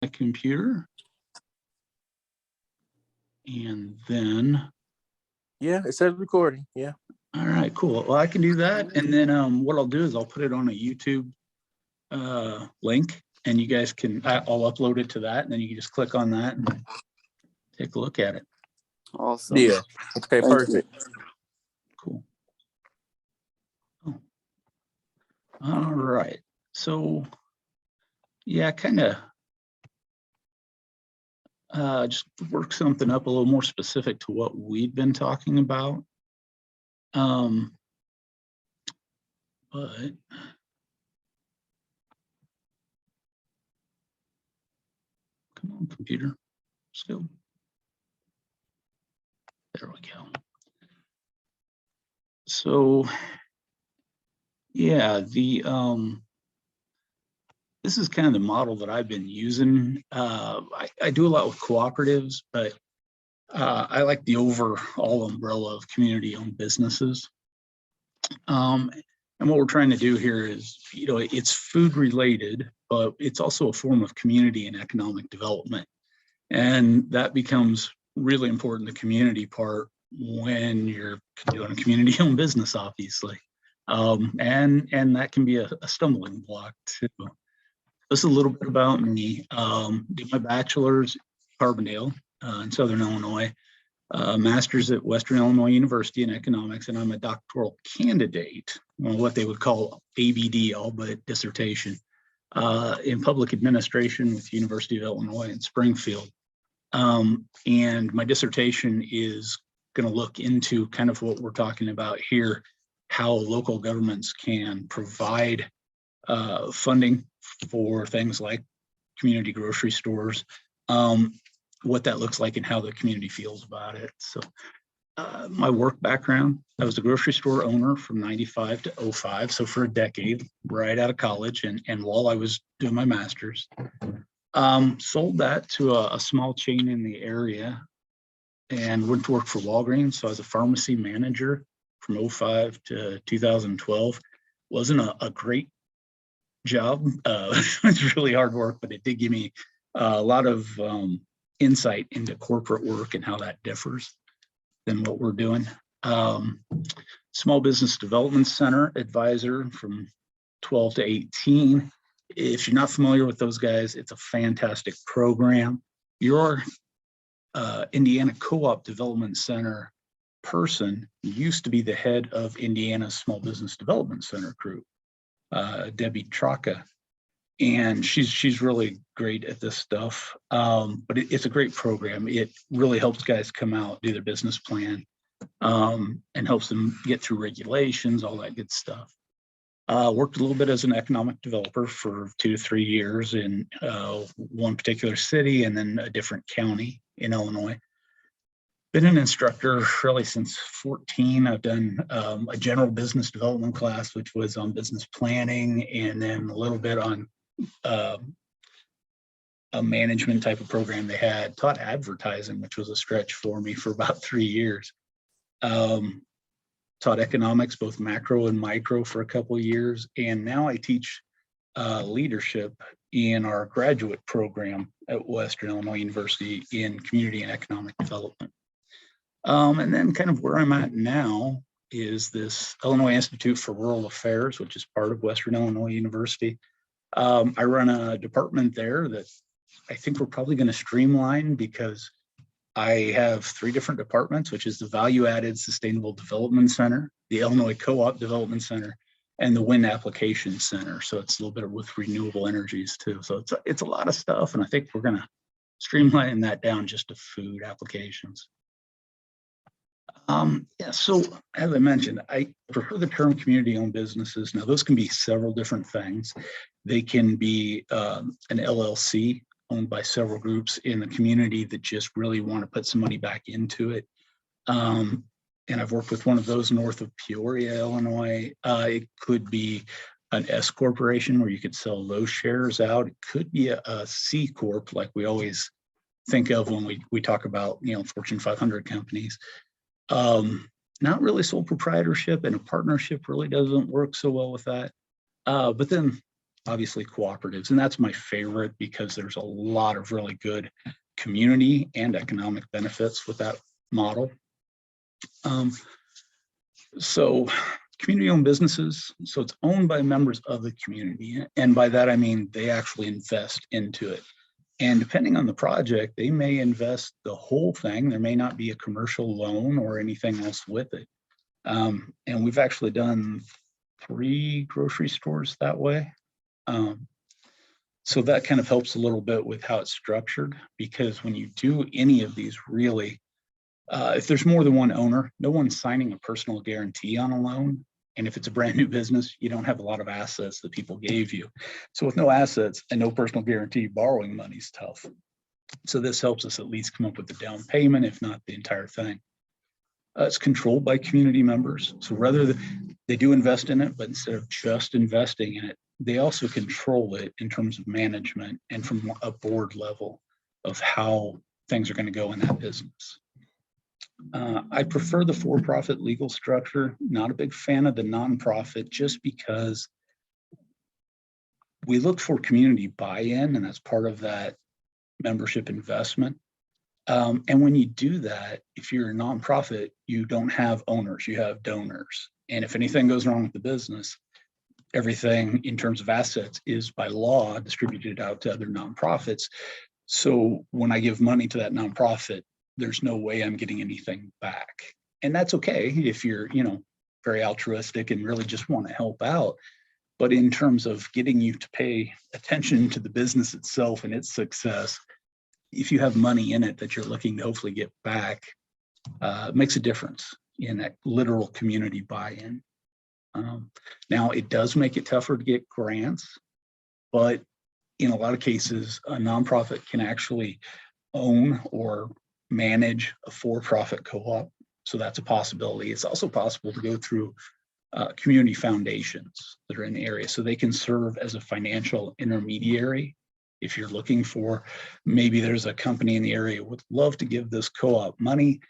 my computer. And then. Yeah, it says recording. Yeah. All right, cool. Well, I can do that. And then what I'll do is I'll put it on a YouTube link, and you guys can, I'll upload it to that, and then you can just click on that and take a look at it. Awesome. Yeah. Okay, perfect. Cool. Oh. All right. So, yeah, kind of just work something up a little more specific to what we've been talking about. But come on, computer, let's go. There we go. So, yeah, this is kind of the model that I've been using. I do a lot with cooperatives, but I like the overall umbrella of community-owned businesses. And what we're trying to do here is, it's food related, but it's also a form of community and economic development. And that becomes really important, the community part, when you're doing a community-owned business, obviously. And that can be a stumbling block too. This is a little bit about me. Did my bachelor's Carbondale in Southern Illinois, master's at Western Illinois University in economics, and I'm a doctoral candidate, what they would call ABD, all but dissertation, in public administration with the University of Illinois in Springfield. And my dissertation is going to look into kind of what we're talking about here, how local governments can provide funding for things like community grocery stores, what that looks like and how the community feels about it. So my work background, I was a grocery store owner from 95 to 05. So for a decade, right out of college. And while I was doing my master's, sold that to a small chain in the area and went to work for Walgreens. So I was a pharmacy manager from 05 to 2012. Wasn't a great job. It's really hard work, but it did give me a lot of insight into corporate work and how that differs than what we're doing. Small Business Development Center advisor from 12 to 18. If you're not familiar with those guys, it's a fantastic program. Your Indiana Co-op Development Center person used to be the head of Indiana's Small Business Development Center group, Debbie Traka. And she's really great at this stuff, but it's a great program. It really helps guys come out, do their business plan, and helps them get through regulations, all that good stuff. Worked a little bit as an economic developer for 2 to 3 years in one particular city and then a different county in Illinois. Been an instructor really since 14. I've done a general business development class, which was on business planning, and then a little bit on a management type of program they had. Taught advertising, which was a stretch for me for about 3 years. Taught economics, both macro and micro, for a couple of years. And now I teach leadership in our graduate program at Western Illinois University in community and economic development. And then kind of where I'm at now is this Illinois Institute for Rural Affairs, which is part of Western Illinois University. I run a department there that I think we're probably going to streamline because I have 3 different departments, which is the Value Added Sustainable Development Center, the Illinois Co-op Development Center, and the Wind Application Center. So it's a little bit with renewable energies too. So it's a lot of stuff, and I think we're going to streamline that down just to food applications. Yeah, so as I mentioned, I prefer the term community-owned businesses. Now, those can be several different things. They can be an LLC owned by several groups in the community that just really want to put some money back into it. And I've worked with one of those north of Peoria, Illinois. It could be an S corporation where you could sell those shares out. It could be a C corp, like we always think of when we talk about, Fortune 500 companies. Not really sole proprietorship, and a partnership really doesn't work so well with that. But then obviously cooperatives, and that's my favorite because there's a lot of really good community and economic benefits with that model. So community-owned businesses, so it's owned by members of the community. And by that, I mean, they actually invest into it. And depending on the project, they may invest the whole thing. There may not be a commercial loan or anything else with it. And we've actually done 3 grocery stores that way. So that kind of helps a little bit with how it's structured, because when you do any of these, really, if there's more than one owner, no one's signing a personal guarantee on a loan. And if it's a brand new business, you don't have a lot of assets that people gave you. So with no assets and no personal guarantee, borrowing money is tough. So this helps us at least come up with the down payment, if not the entire thing. It's controlled by community members. So rather they do invest in it, but instead of just investing in it, they also control it in terms of management and from a board level of how things are going to go in that business. I prefer the for-profit legal structure. Not a big fan of the nonprofit, just because we look for community buy-in, and that's part of that membership investment. And when you do that, if you're a nonprofit, you don't have owners, you have donors. And if anything goes wrong with the business, everything in terms of assets is by law distributed out to other nonprofits. So when I give money to that nonprofit, there's no way I'm getting anything back. And that's okay if you're, very altruistic and really just want to help out. But in terms of getting you to pay attention to the business itself and its success, if you have money in it that you're looking to hopefully get back, it makes a difference in that literal community buy-in. Now, it does make it tougher to get grants, but in a lot of cases, a nonprofit can actually own or manage a for-profit co-op. So that's a possibility. It's also possible to go through community foundations that are in the area. So they can serve as a financial intermediary. If you're looking for, maybe there's a company in the area would love to give this co-op money,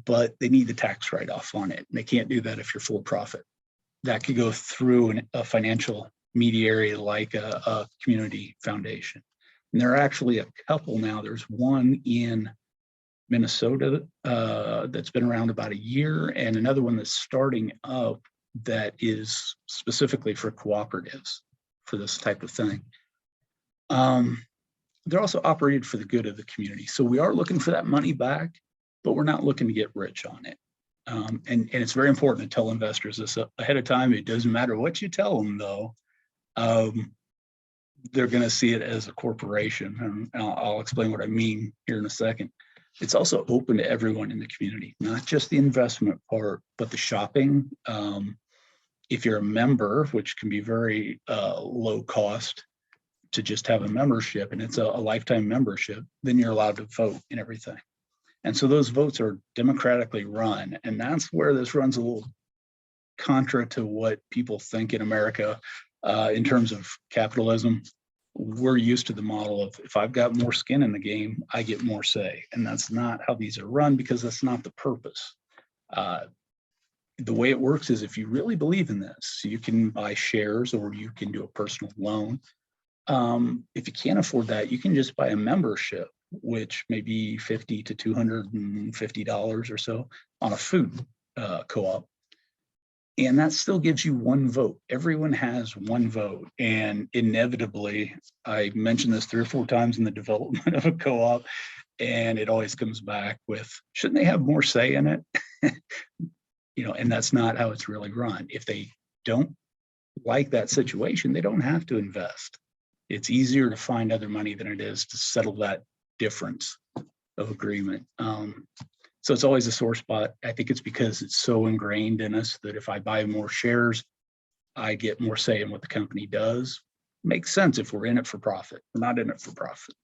but they need the tax write-off on it. And they can't do that if you're for-profit. That could go through a financial mediary like a community foundation. And there are actually a couple now. There's one in Minnesota that's been around about a year, and another one that's starting up that is specifically for cooperatives for this type of thing. They're also operated for the good of the community. So we are looking for that money back, but we're not looking to get rich on it. And it's very important to tell investors this ahead of time. It doesn't matter what you tell them, though. They're going to see it as a corporation. And I'll explain what I mean here in a second. It's also open to everyone in the community, not just the investment part, but the shopping. If you're a member, which can be very low cost to just have a membership, and it's a lifetime membership, then you're allowed to vote and everything. And so those votes are democratically run. And that's where this runs a little contra to what people think in America in terms of capitalism. We're used to the model of, if I've got more skin in the game, I get more say. And that's not how these are run, because that's not the purpose. The way it works is, if you really believe in this, you can buy shares or you can do a personal loan. If you can't afford that, you can just buy a membership, which may be $50 to $250 or so on a food co-op. And that still gives you one vote. Everyone has one vote. And inevitably, I mentioned this 3 or 4 times in the development of a co-op, and it always comes back with, shouldn't they have more say in it? And that's not how it's really run. If they don't like that situation, they don't have to invest. It's easier to find other money than it is to settle that difference of agreement. So it's always a sore spot. I think it's because it's so ingrained in us that if I buy more shares, I get more say in what the company does. Makes sense if we're in it for profit. We're not in it for profit.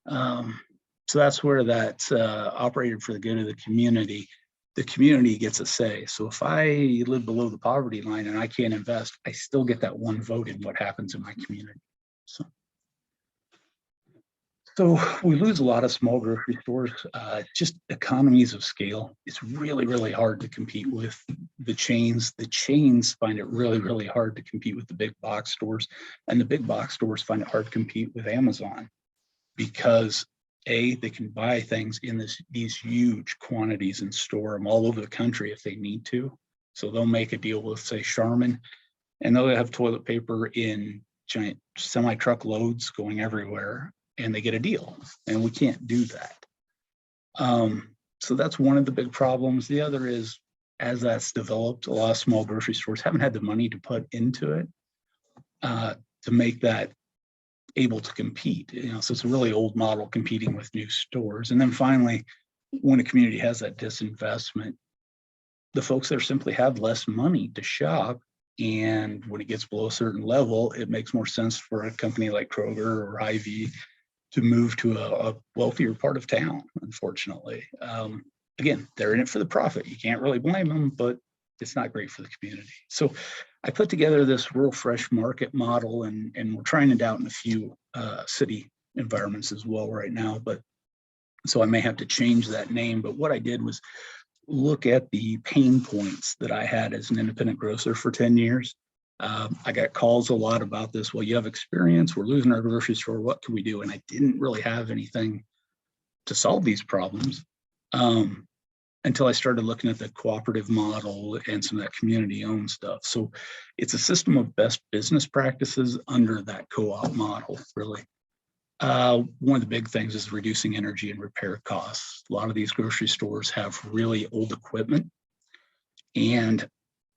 So that's where that operated for the good of the community gets a say. So if I live below the poverty line and I can't invest, I still get that one vote in what happens in my community. So So we lose a lot of small grocery stores, just economies of scale. It's really, really hard to compete with the chains. The chains find it really, really hard to compete with the big box stores. And the big box stores find it hard to compete with Amazon because they can buy things in these huge quantities and store them all over the country if they need to. So they'll make a deal with, say, Charmin, and they'll have toilet paper in giant semi-truck loads going everywhere, and they get a deal, and we can't do that. So that's one of the big problems. The other is, as that's developed, a lot of small grocery stores haven't had the money to put into it to make that able to compete. So it's a really old model competing with new stores. And then finally, when a community has that disinvestment, the folks there simply have less money to shop. And when it gets below a certain level, it makes more sense for a company like Kroger or Hy-Vee to move to a wealthier part of town, unfortunately. Again, they're in it for the profit. You can't really blame them, but it's not great for the community. So I put together this rural fresh market model, and we're trying it out in a few city environments as well right now. But so I may have to change that name. But what I did was look at the pain points that I had as an independent grocer for 10 years. I got calls a lot about this. Well, you have experience. We're losing our grocery store. What can we do? And I didn't really have anything to solve these problems until I started looking at the cooperative model and some of that community-owned stuff. So it's a system of best business practices under that co-op model, really. One of the big things is reducing energy and repair costs. A lot of these grocery stores have really old equipment, and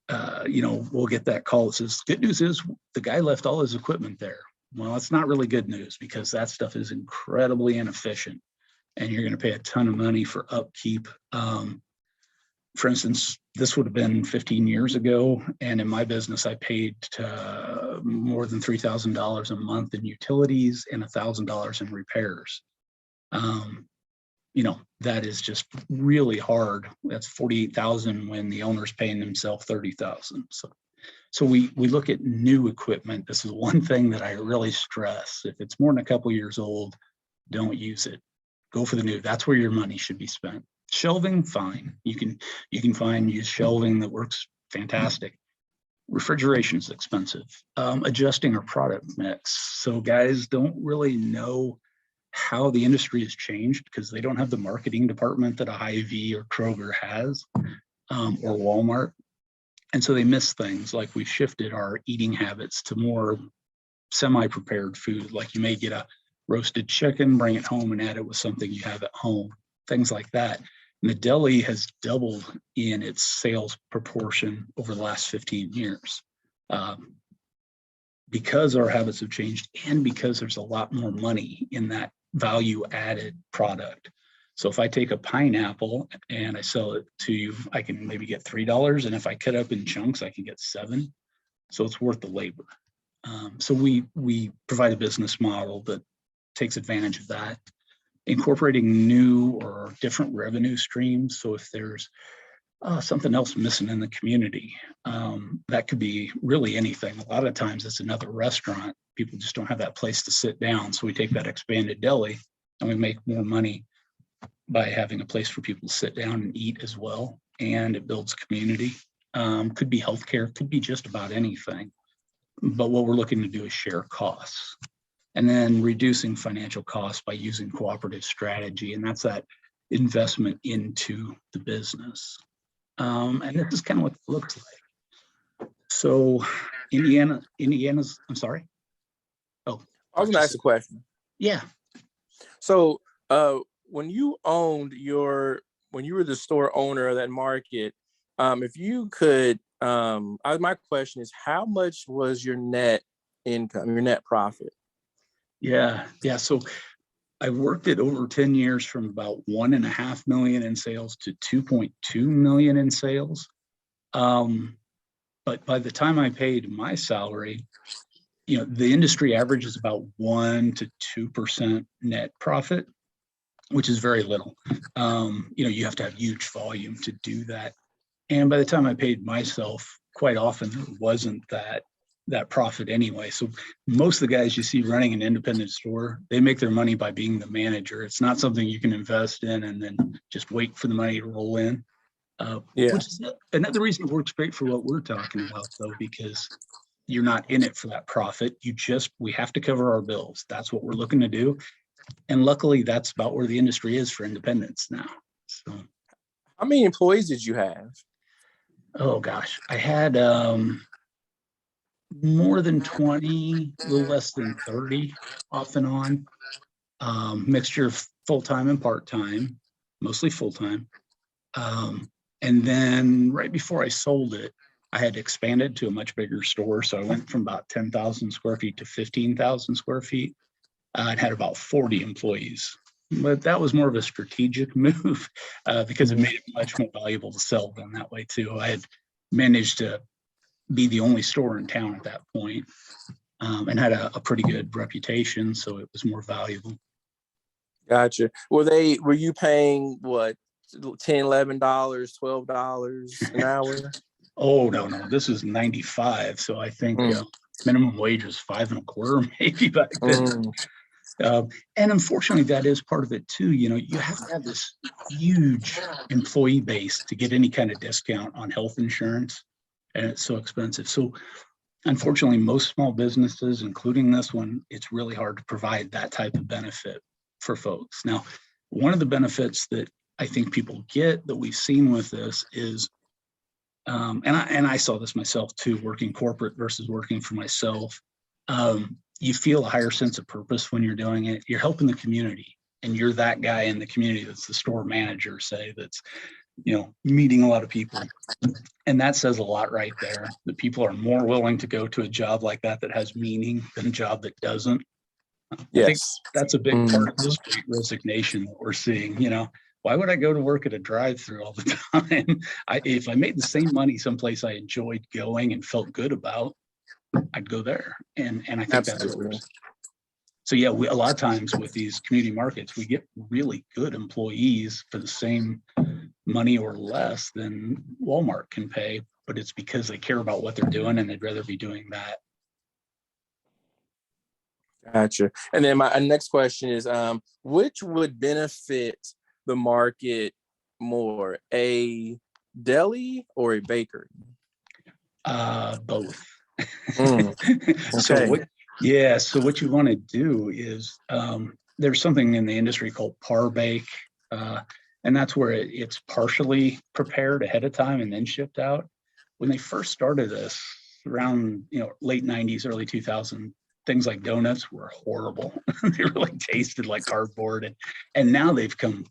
we'll get that call that says, good news is the guy left all his equipment there. Well, it's not really good news because that stuff is incredibly inefficient and you're going to pay a ton of money for upkeep. For instance, this would have been 15 years ago. And in my business, I paid more than $3,000 a month in utilities and $1,000 in repairs. That is just really hard. That's $48,000 when the owner's paying themselves $30,000. So we look at new equipment. This is one thing that I really stress. If it's more than a couple years old, don't use it. Go for the new. That's where your money should be spent. Shelving, fine. You can find used shelving that works fantastic. Refrigeration is expensive. Adjusting our product mix. So guys don't really know how the industry has changed because they don't have the marketing department that a Hy-Vee or Kroger has, or Walmart. And so they miss things like we've shifted our eating habits to more semi-prepared food. Like you may get a roasted chicken, bring it home and add it with something you have at home, things like that. And the deli has doubled in its sales proportion over the last 15 years. Because our habits have changed and because there's a lot more money in that value added product. So if I take a pineapple and I sell it to you, I can maybe get $3. And if I cut up in chunks, I can get $7. So it's worth the labor. So we provide a business model that takes advantage of that, incorporating new or different revenue streams. So if there's something else missing in the community, that could be really anything. A lot of times it's another restaurant. People just don't have that place to sit down. So we take that expanded deli and we make more money by having a place for people to sit down and eat as well. And it builds community. Could be healthcare, could be just about anything. But what we're looking to do is share costs. And then reducing financial costs by using cooperative strategy. And that's that investment into the business. And this is kind of what it looks like. So Indiana's, I'm sorry. Oh, I was gonna ask a question. Yeah. So when you were the store owner of that market, if you could, my question is, how much was your net income, your net profit? Yeah. So I worked it over 10 years from about 1.5 million in sales to 2.2 million in sales. But by the time I paid my salary, the industry average is about 1 to 2% net profit, which is very little. You have to have huge volume to do that. And by the time I paid myself, quite often there wasn't that that profit anyway. So most of the guys you see running an independent store, they make their money by being the manager. It's not something you can invest in and then just wait for the money to roll in. Yeah. Which is another reason it works great for what we're talking about, though, because you're not in it for that profit. We have to cover our bills. That's what we're looking to do. And luckily, that's about where the industry is for independents now. So, How many employees did you have? oh gosh, I had more than 20, a little less than 30 off and on, mixture of full-time and part-time, mostly full-time. And then right before I sold it, I had expanded to a much bigger store. So I went from about 10,000 square feet to 15,000 square feet. It had about 40 employees, but that was more of a strategic move because it made it much more valuable to sell them that way too. I had managed to be the only store in town at that point, and had a pretty good reputation, so it was more valuable. Gotcha. Were you paying what, $10, $11, $12 an hour? Oh, no, this is 95. So I think minimum wage was $5.25 maybe back then. And unfortunately, that is part of it too. You know, you have to have this huge employee base to get any kind of discount on health insurance, and it's so expensive. So unfortunately, most small businesses, including this one, it's really hard to provide that type of benefit for folks. Now, one of the benefits that I think people get that we've seen with this is, and I saw this myself too, working corporate versus working for myself. You feel a higher sense of purpose when you're doing it. You're helping the community, and you're that guy in the community that's the store manager, say, that's, you know, meeting a lot of people. And that says a lot right there, that people are more willing to go to a job like that has meaning than a job that doesn't. Yes. I think that's a big part of this great resignation that we're seeing. You know, why would I go to work at a drive-through all the time? If I made the same money someplace I enjoyed going and felt good about, I'd go there. And I think that's so. Yeah, a lot of times with these community markets, we get really good employees for the same money or less than Walmart can pay, but it's because they care about what they're doing and they'd rather be doing that. Gotcha. And then my next question is, which would benefit the market more, a deli or a bakery? Both. Okay. So what you want to do is, there's something in the industry called par bake, and that's where it's partially prepared ahead of time and then shipped out. When they first started this around, late 90s, early 2000s, things like donuts were horrible. They really tasted like cardboard, and now they've come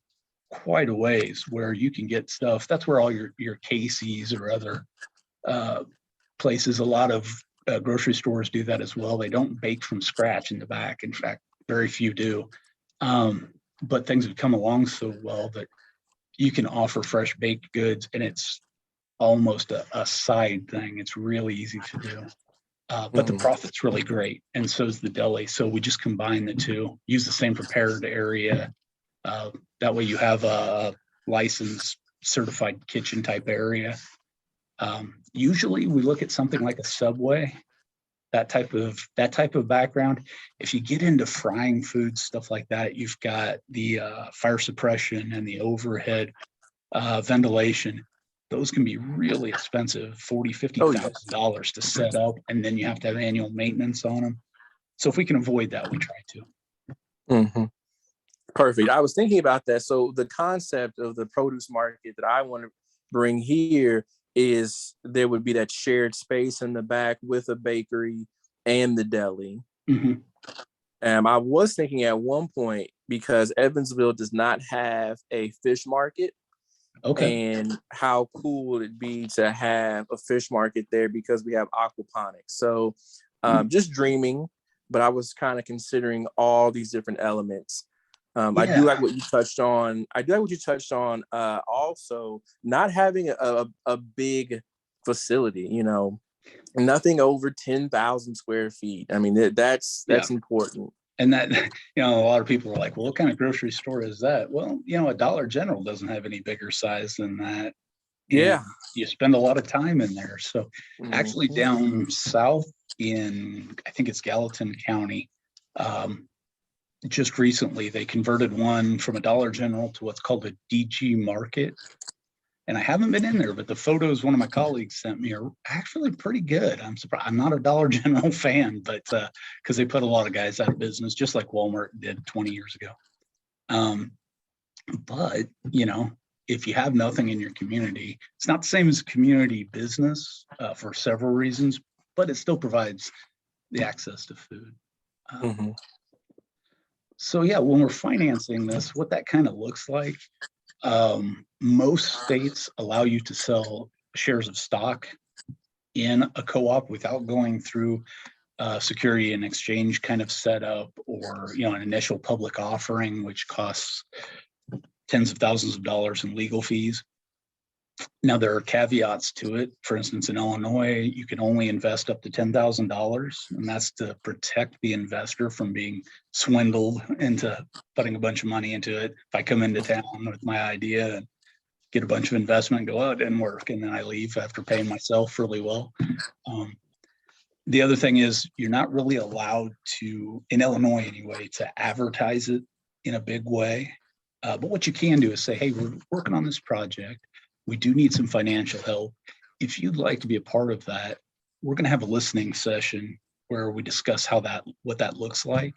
quite a ways where you can get stuff. That's where all your Casey's or other places, a lot of grocery stores do that as well. They don't bake from scratch in the back. In fact, very few do. But things have come along so well that you can offer fresh baked goods, and it's almost a side thing. It's really easy to do. But the profit's really great, and so is the deli. So we just combine the two, use the same prepared area. That way you have a licensed certified kitchen type area. Usually we look at something like a Subway, that type of background. If you get into frying foods, stuff like that, you've got the fire suppression and the overhead ventilation. Those can be really expensive, $40,000-$50,000 to set up, and then you have to have annual maintenance on them. So if we can avoid that, we try to. Perfect. I was thinking about that. So the concept of the produce market that I want to bring here is there would be that shared space in the back with a bakery and the deli. I was thinking at one point, because Evansville does not have a fish market. Okay. And how cool would it be to have a fish market there, because we have aquaponics. So just dreaming, but I was kind of considering all these different elements. I do like what you touched on. Also, not having a big facility, nothing over 10,000 square feet. I mean, that's important. And that, a lot of people are like, well, what kind of grocery store is that? Well, a Dollar General doesn't have any bigger size than that. Yeah. You spend a lot of time in there. So actually down south, in, I think it's Gallatin County. Just recently, they converted one from a Dollar General to what's called a DG Market. And I haven't been in there, but the photos one of my colleagues sent me are actually pretty good. I'm surprised. I'm not a Dollar General fan, but because they put a lot of guys out of business, just like Walmart did 20 years ago. But, you know, if you have nothing in your community, it's not the same as community business for several reasons, but it still provides the access to food. So yeah, when we're financing this, what that kind of looks like, most states allow you to sell shares of stock in a co-op without going through security and exchange kind of setup, or, you know, an initial public offering, which costs tens of thousands of dollars in legal fees. Now, there are caveats to it. For instance, in Illinois, you can only invest up to $10,000, and that's to protect the investor from being swindled into putting a bunch of money into it. If I come into town with my idea and get a bunch of investment and go, oh, it didn't work, and then I leave after paying myself really well. The other thing is, you're not really allowed to, in Illinois anyway, to advertise it in a big way. But what you can do is say, hey, we're working on this project. We do need some financial help. If you'd like to be a part of that, we're going to have a listening session where we discuss what that looks like.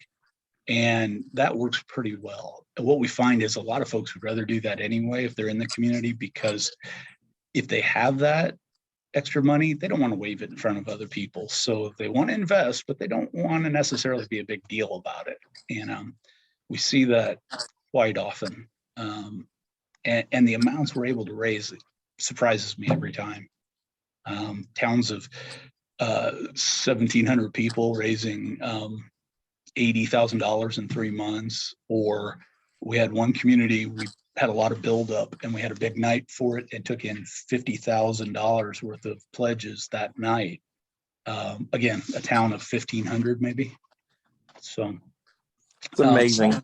And that works pretty well. And what we find is a lot of folks would rather do that anyway if they're in the community, because if they have that extra money, they don't want to wave it in front of other people. So they want to invest, but they don't want to necessarily be a big deal about it. And we see that quite often. And the amounts we're able to raise surprises me every time. Towns of 1,700 people raising $80,000 in 3 months. Or we had one community, we had a lot of buildup and we had a big night for it and took in $50,000 worth of pledges that night. Again, a town of 1,500 maybe. So it's amazing.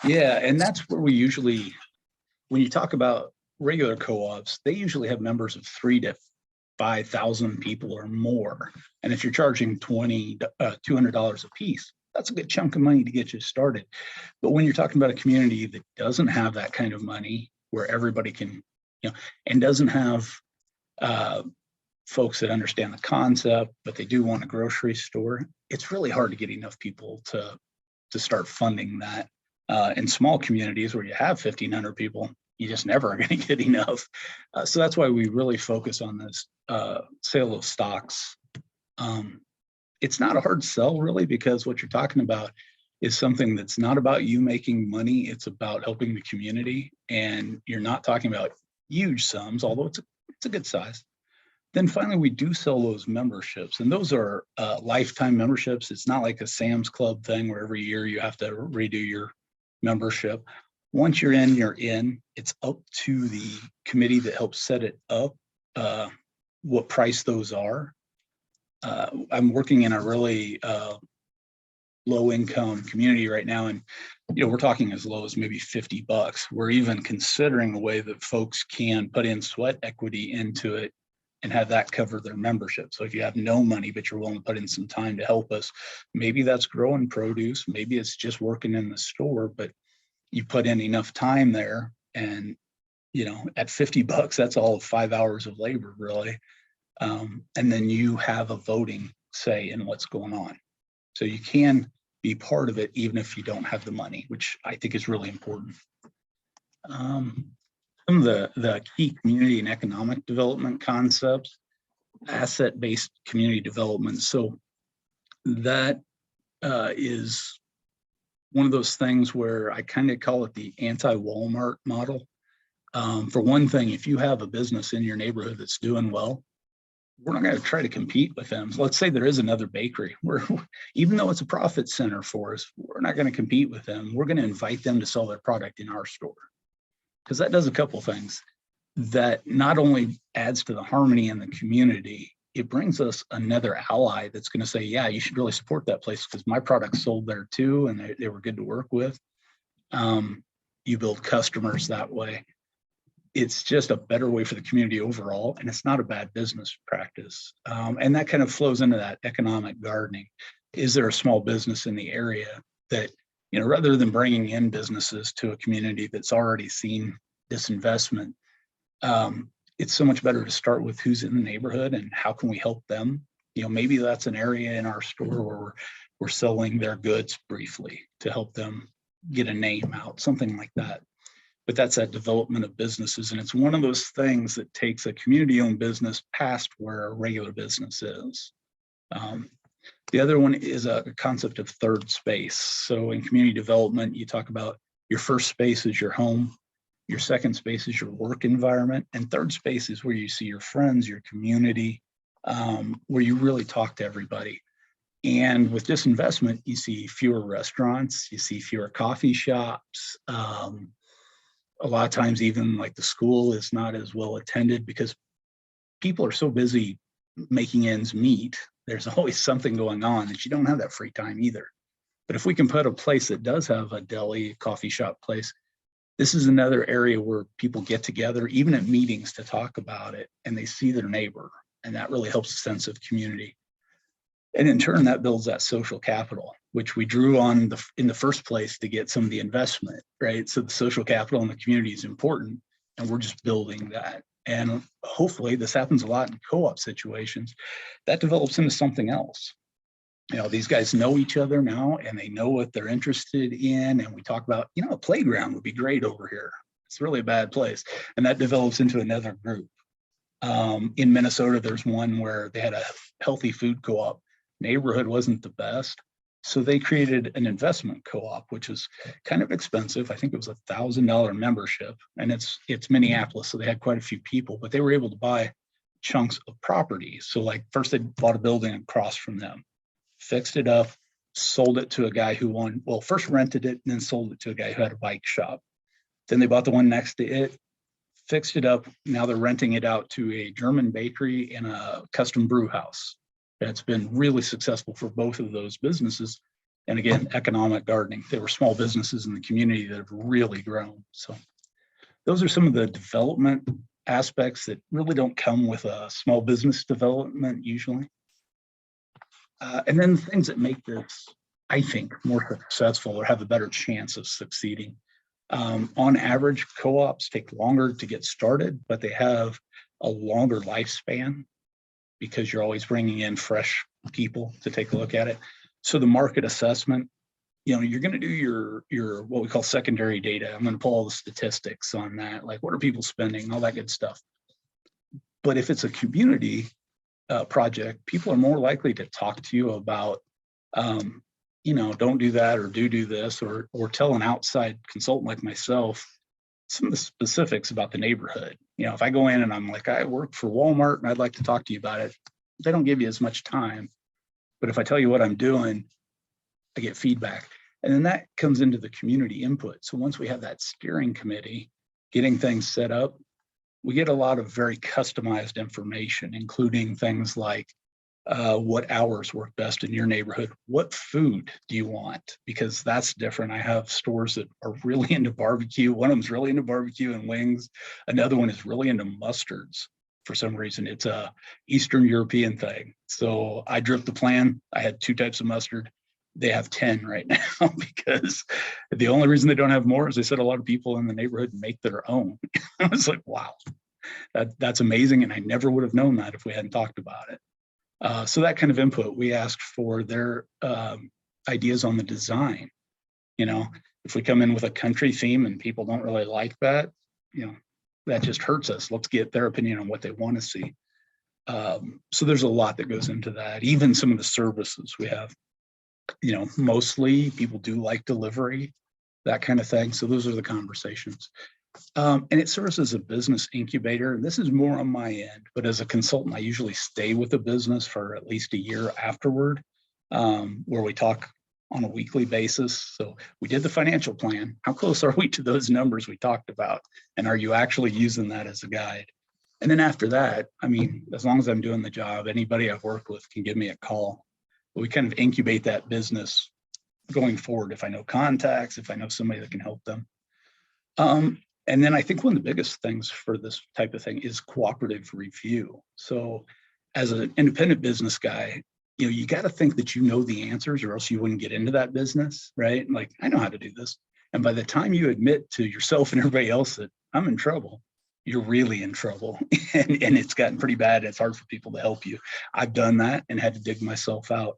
Yeah, and that's where we usually, when you talk about regular co-ops, they usually have numbers of 3,000 to 5,000 people or more. And if you're charging $200 a piece, that's a good chunk of money to get you started. But when you're talking about a community that doesn't have that kind of money, where everybody can, you know, and doesn't have folks that understand the concept, but they do want a grocery store, it's really hard to get enough people to start funding that. In small communities where you have 1,500 people, you just never are going to get enough. So that's why we really focus on this sale of stocks. It's not a hard sell really, because what you're talking about is something that's not about you making money. It's about helping the community, and you're not talking about huge sums, although it's a good size. Then finally, we do sell those memberships, and those are lifetime memberships. It's not like a Sam's Club thing where every year you have to redo your membership. Once you're in, you're in. It's up to the committee that helps set it up, what price those are. I'm working in a really low income community right now, and you know, we're talking as low as maybe $50. We're even considering a way that folks can put in sweat equity into it and have that cover their membership. So if you have no money, but you're willing to put in some time to help us, maybe that's growing produce, maybe it's just working in the store, but you put in enough time there, and you know, at $50, that's all of 5 hours of labor really. And then you have a voting say in what's going on. So you can be part of it even if you don't have the money, which I think is really important. Some of the key community and economic development concepts, asset-based community development. So that is one of those things where I kind of call it the anti-Walmart model. For one thing, if you have a business in your neighborhood that's doing well, we're not going to try to compete with them. So let's say there is another bakery. Even though it's a profit center for us, we're not going to compete with them. We're going to invite them to sell their product in our store, because that does a couple things. That not only adds to the harmony in the community, it brings us another ally that's going to say, yeah, you should really support that place because my product sold there too, and they were good to work with. You build customers that way. it's just a better way for the community overall, and it's not a bad business practice. And that kind of flows into that economic gardening. Is there a small business in the area that, rather than bringing in businesses to a community that's already seen this investment, it's so much better to start with who's in the neighborhood and how can we help them. Maybe that's an area in our store where we're selling their goods briefly to help them get a name out, something like that. But that's that development of businesses. And it's one of those things that takes a community-owned business past where a regular business is. The other one is a concept of third space. So in community development, you talk about your first space is your home, your second space is your work environment, and third space is where you see your friends, your community, where you really talk to everybody. And with disinvestment, you see fewer restaurants, you see fewer coffee shops. A lot of times even like the school is not as well attended because people are so busy making ends meet. There's always something going on that you don't have that free time either. But if we can put a place that does have a deli, coffee shop place, this is another area where people get together, even at meetings, to talk about it, and they see their neighbor, and that really helps a sense of community. And in turn, that builds that social capital, which we drew on in the first place to get some of the investment, right? So the social capital in the community is important, and we're just building that. And hopefully this happens a lot in co-op situations. That develops into something else. These guys know each other now, and they know what they're interested in. And we talk about, a playground would be great over here. It's really a bad place. And that develops into another group. In Minnesota, there's one where they had a healthy food co-op. Neighborhood wasn't the best. So they created an investment co-op, which is kind of expensive. I think it was $1,000 membership, and it's Minneapolis. So they had quite a few people, but they were able to buy chunks of property. So like first they bought a building across from them, fixed it up, sold it to a guy who first rented it and then sold it to a guy who had a bike shop. Then they bought the one next to it, fixed it up. Now they're renting it out to a German bakery and a custom brew house. That's been really successful for both of those businesses. And again, economic gardening. They were small businesses in the community that have really grown. So those are some of the development aspects that really don't come with a small business development usually. And then things that make this, I think, more successful or have a better chance of succeeding. On average, co-ops take longer to get started, but they have a longer lifespan because you're always bringing in fresh people to take a look at it. So the market assessment, you're going to do your what we call secondary data. I'm going to pull all the statistics on that, like what are people spending, all that good stuff. But if it's a community project, people are more likely to talk to you about, don't do that or do this, or tell an outside consultant like myself some of the specifics about the neighborhood. If I go in and I'm like, I work for Walmart and I'd like to talk to you about it, they don't give you as much time. But if I tell you what I'm doing, I get feedback. And then that comes into the community input. So once we have that steering committee getting things set up, we get a lot of very customized information, including things like what hours work best in your neighborhood. What food do you want? Because that's different. I have stores that are really into barbecue. One of them's really into barbecue and wings. Another one is really into mustards. For some reason, it's a Eastern European thing. So I drip the plan. I had 2 types of mustard. They have 10 right now because the only reason they don't have more is they said a lot of people in the neighborhood make their own. I was like, wow, that's amazing. And I never would have known that if we hadn't talked about it. So that kind of input, we asked for their ideas on the design. If we come in with a country theme and people don't really like that, that just hurts us. Let's get their opinion on what they want to see. So there's a lot that goes into that. Even some of the services we have, mostly people do like delivery, that kind of thing. So those are the conversations. And it serves as a business incubator. And this is more on my end, but as a consultant, I usually stay with the business for at least a year afterward, where we talk on a weekly basis. So we did the financial plan. How close are we to those numbers we talked about? And are you actually using that as a guide? And then after that, as long as I'm doing the job, anybody I've worked with can give me a call. But we kind of incubate that business going forward. If I know contacts, if I know somebody that can help them. And then I think one of the biggest things for this type of thing is cooperative review. So as an independent business guy, you got to think that you know the answers or else you wouldn't get into that business, right? Like, I know how to do this. And by the time you admit to yourself and everybody else that I'm in trouble, you're really in trouble. and it's gotten pretty bad. It's hard for people to help you. I've done that and had to dig myself out.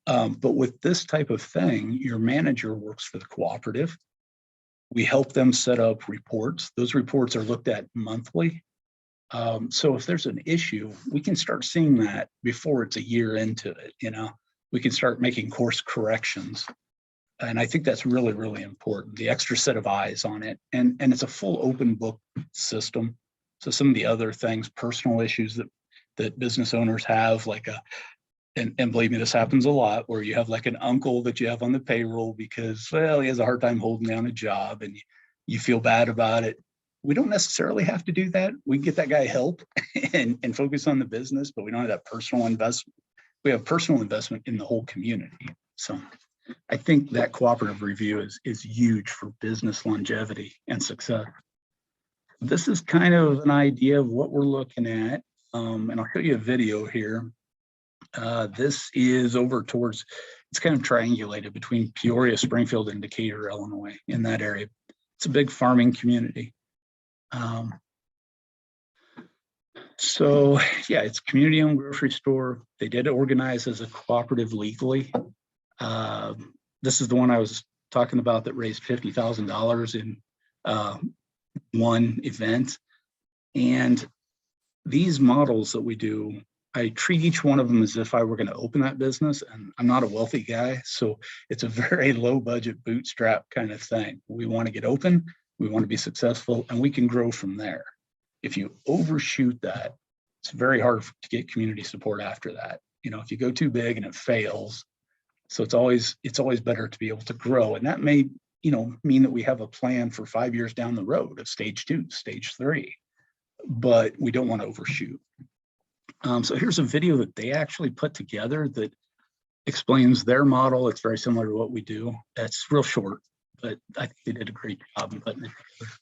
But with this type of thing, your manager works for the cooperative. We help them set up reports. Those reports are looked at monthly. So if there's an issue, we can start seeing that before it's a year into it. We can start making course corrections. And I think that's really, really important, the extra set of eyes on it. And it's a full open book system. So some of the other things, personal issues that business owners have, like and believe me, this happens a lot, where you have like an uncle that you have on the payroll because, well, he has a hard time holding down a job and you feel bad about it. We don't necessarily have to do that. We can get that guy help and focus on the business, but we don't have that personal investment. We have personal investment in the whole community. So I think that cooperative review is huge for business longevity and success. This is kind of an idea of what we're looking at. And I'll show you a video here. This is over towards, it's kind of triangulated between Peoria, Springfield, and Decatur, Illinois, in that area. It's a big farming community. So yeah, it's a community-owned grocery store. They did organize as a cooperative legally. This is the one I was talking about that raised $50,000 in one event. And these models that we do, I treat each one of them as if I were going to open that business, and I'm not a wealthy guy, so it's a very low budget bootstrap kind of thing. We want to get open, we want to be successful, and we can grow from there. If you overshoot that, it's very hard to get community support after that. If you go too big and it fails, so it's always better to be able to grow, and that may mean that we have a plan for 5 years down the road of stage 2, stage 3, but we don't want to overshoot. So here's a video that they actually put together that explains their model. It's very similar to what we do. It's real short, but I think they did a great job in putting it together.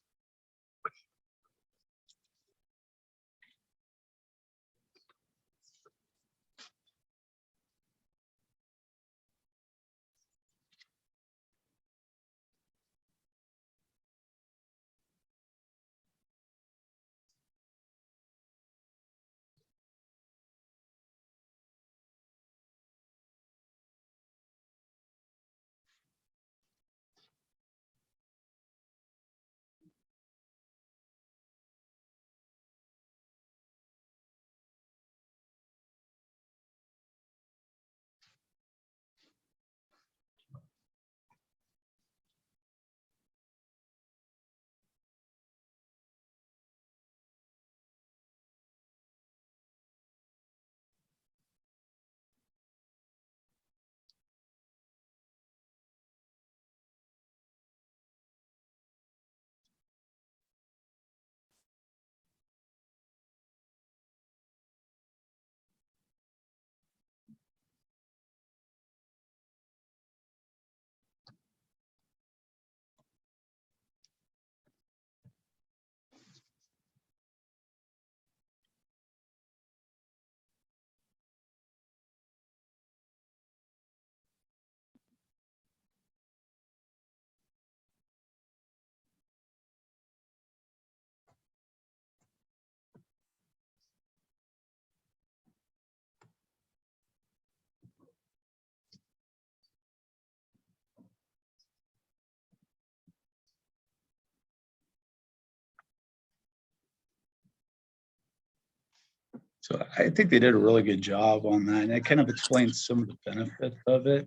So I think they did a really good job on that, and it kind of explains some of the benefits of it.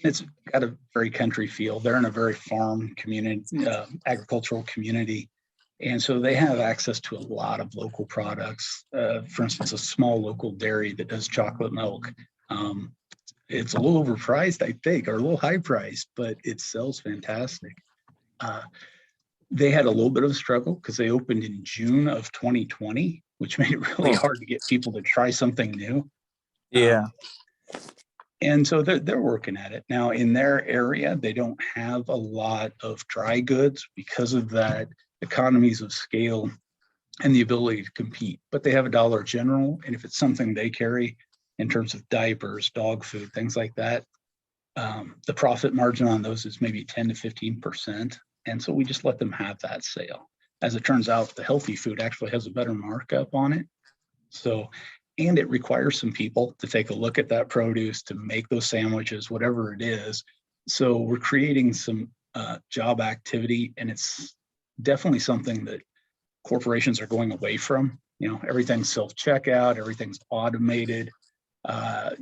It's got a very country feel. They're in a very farm community, agricultural community. And so they have access to a lot of local products. For instance, a small local dairy that does chocolate milk. It's a little overpriced, I think, or a little high priced, but it sells fantastic. They had a little bit of a struggle because they opened in June of 2020, which made it really hard to get people to try something new. Yeah. And so they're working at it. Now in their area, they don't have a lot of dry goods because of that economies of scale and the ability to compete, but they have a Dollar General. And if it's something they carry in terms of diapers, dog food, things like that, the profit margin on those is maybe 10 to 15%. And so we just let them have that sale. As it turns out, the healthy food actually has a better markup on it. So, and it requires some people to take a look at that produce, to make those sandwiches, whatever it is. So we're creating some job activity, and it's definitely something that corporations are going away from. You know, everything's self-checkout, everything's automated.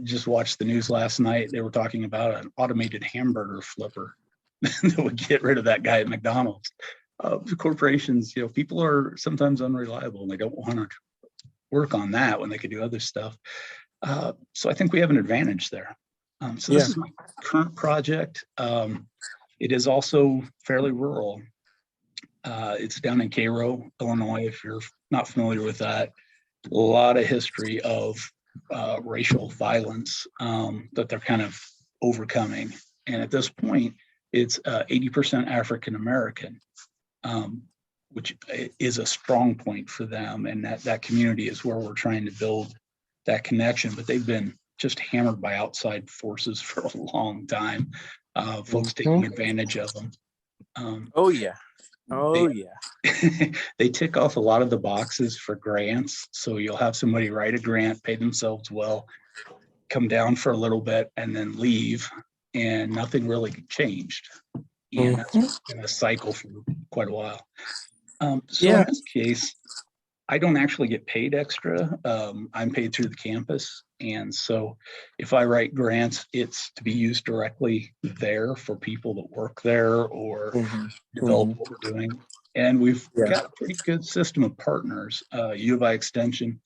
Just watched the news last night. They were talking about an automated hamburger flipper that would get rid of that guy at McDonald's. Corporations, you know, people are sometimes unreliable and they don't want to work on that when they could do other stuff. So I think we have an advantage there. So this is my current project. It is also fairly rural. It's down in Cairo, Illinois, if you're not familiar with that. A lot of history of racial violence that they're kind of overcoming. And at this point, it's 80% African American, which is a strong point for them. And that community is where we're trying to build that connection. But they've been just hammered by outside forces for a long time, folks taking advantage of them. They tick off a lot of the boxes for grants. So you'll have somebody write a grant, pay themselves well, come down for a little bit, and then leave, and nothing really changed. And that's been a cycle for quite a while. In this case, I don't actually get paid extra. I'm paid through the campus. And so if I write grants, it's to be used directly there for people that work there or develop what we're doing. And we've got a pretty good system of partners. U of I Extension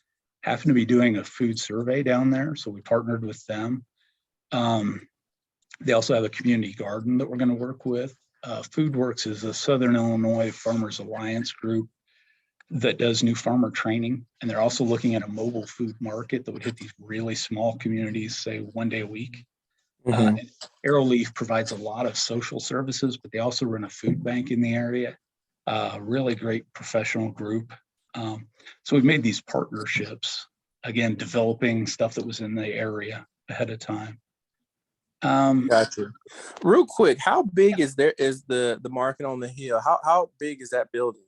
happened to be doing a food survey down there, so we partnered with them. They also have a community garden that we're going to work with. FoodWorks is a Southern Illinois Farmers Alliance group that does new farmer training. And they're also looking at a mobile food market that would hit these really small communities, say 1 day a week. Arrowleaf provides a lot of social services, but they also run a food bank in the area. Really great professional group. So we've made these partnerships, again, developing stuff that was in the area ahead of time. Gotcha. Real quick, how big is the market on the hill? How big is that building?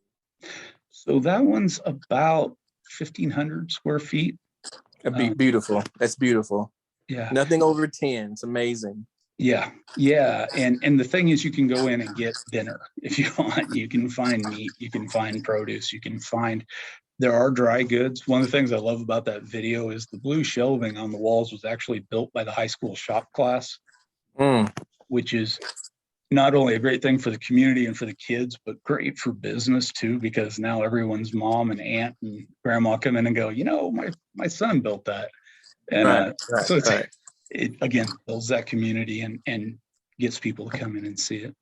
So that one's about 1,500 square feet. Beautiful. That's beautiful. Yeah. Nothing over 10. It's amazing. Yeah. And the thing is, you can go in and get dinner if you want. You can find meat, you can find produce, there are dry goods. One of the things I love about that video is the blue shelving on the walls was actually built by the high school shop class, which is not only a great thing for the community and for the kids, but great for business too, because now everyone's mom and aunt and grandma come in and go, you know, my son built that. And it again builds that community and gets people to come in and see it.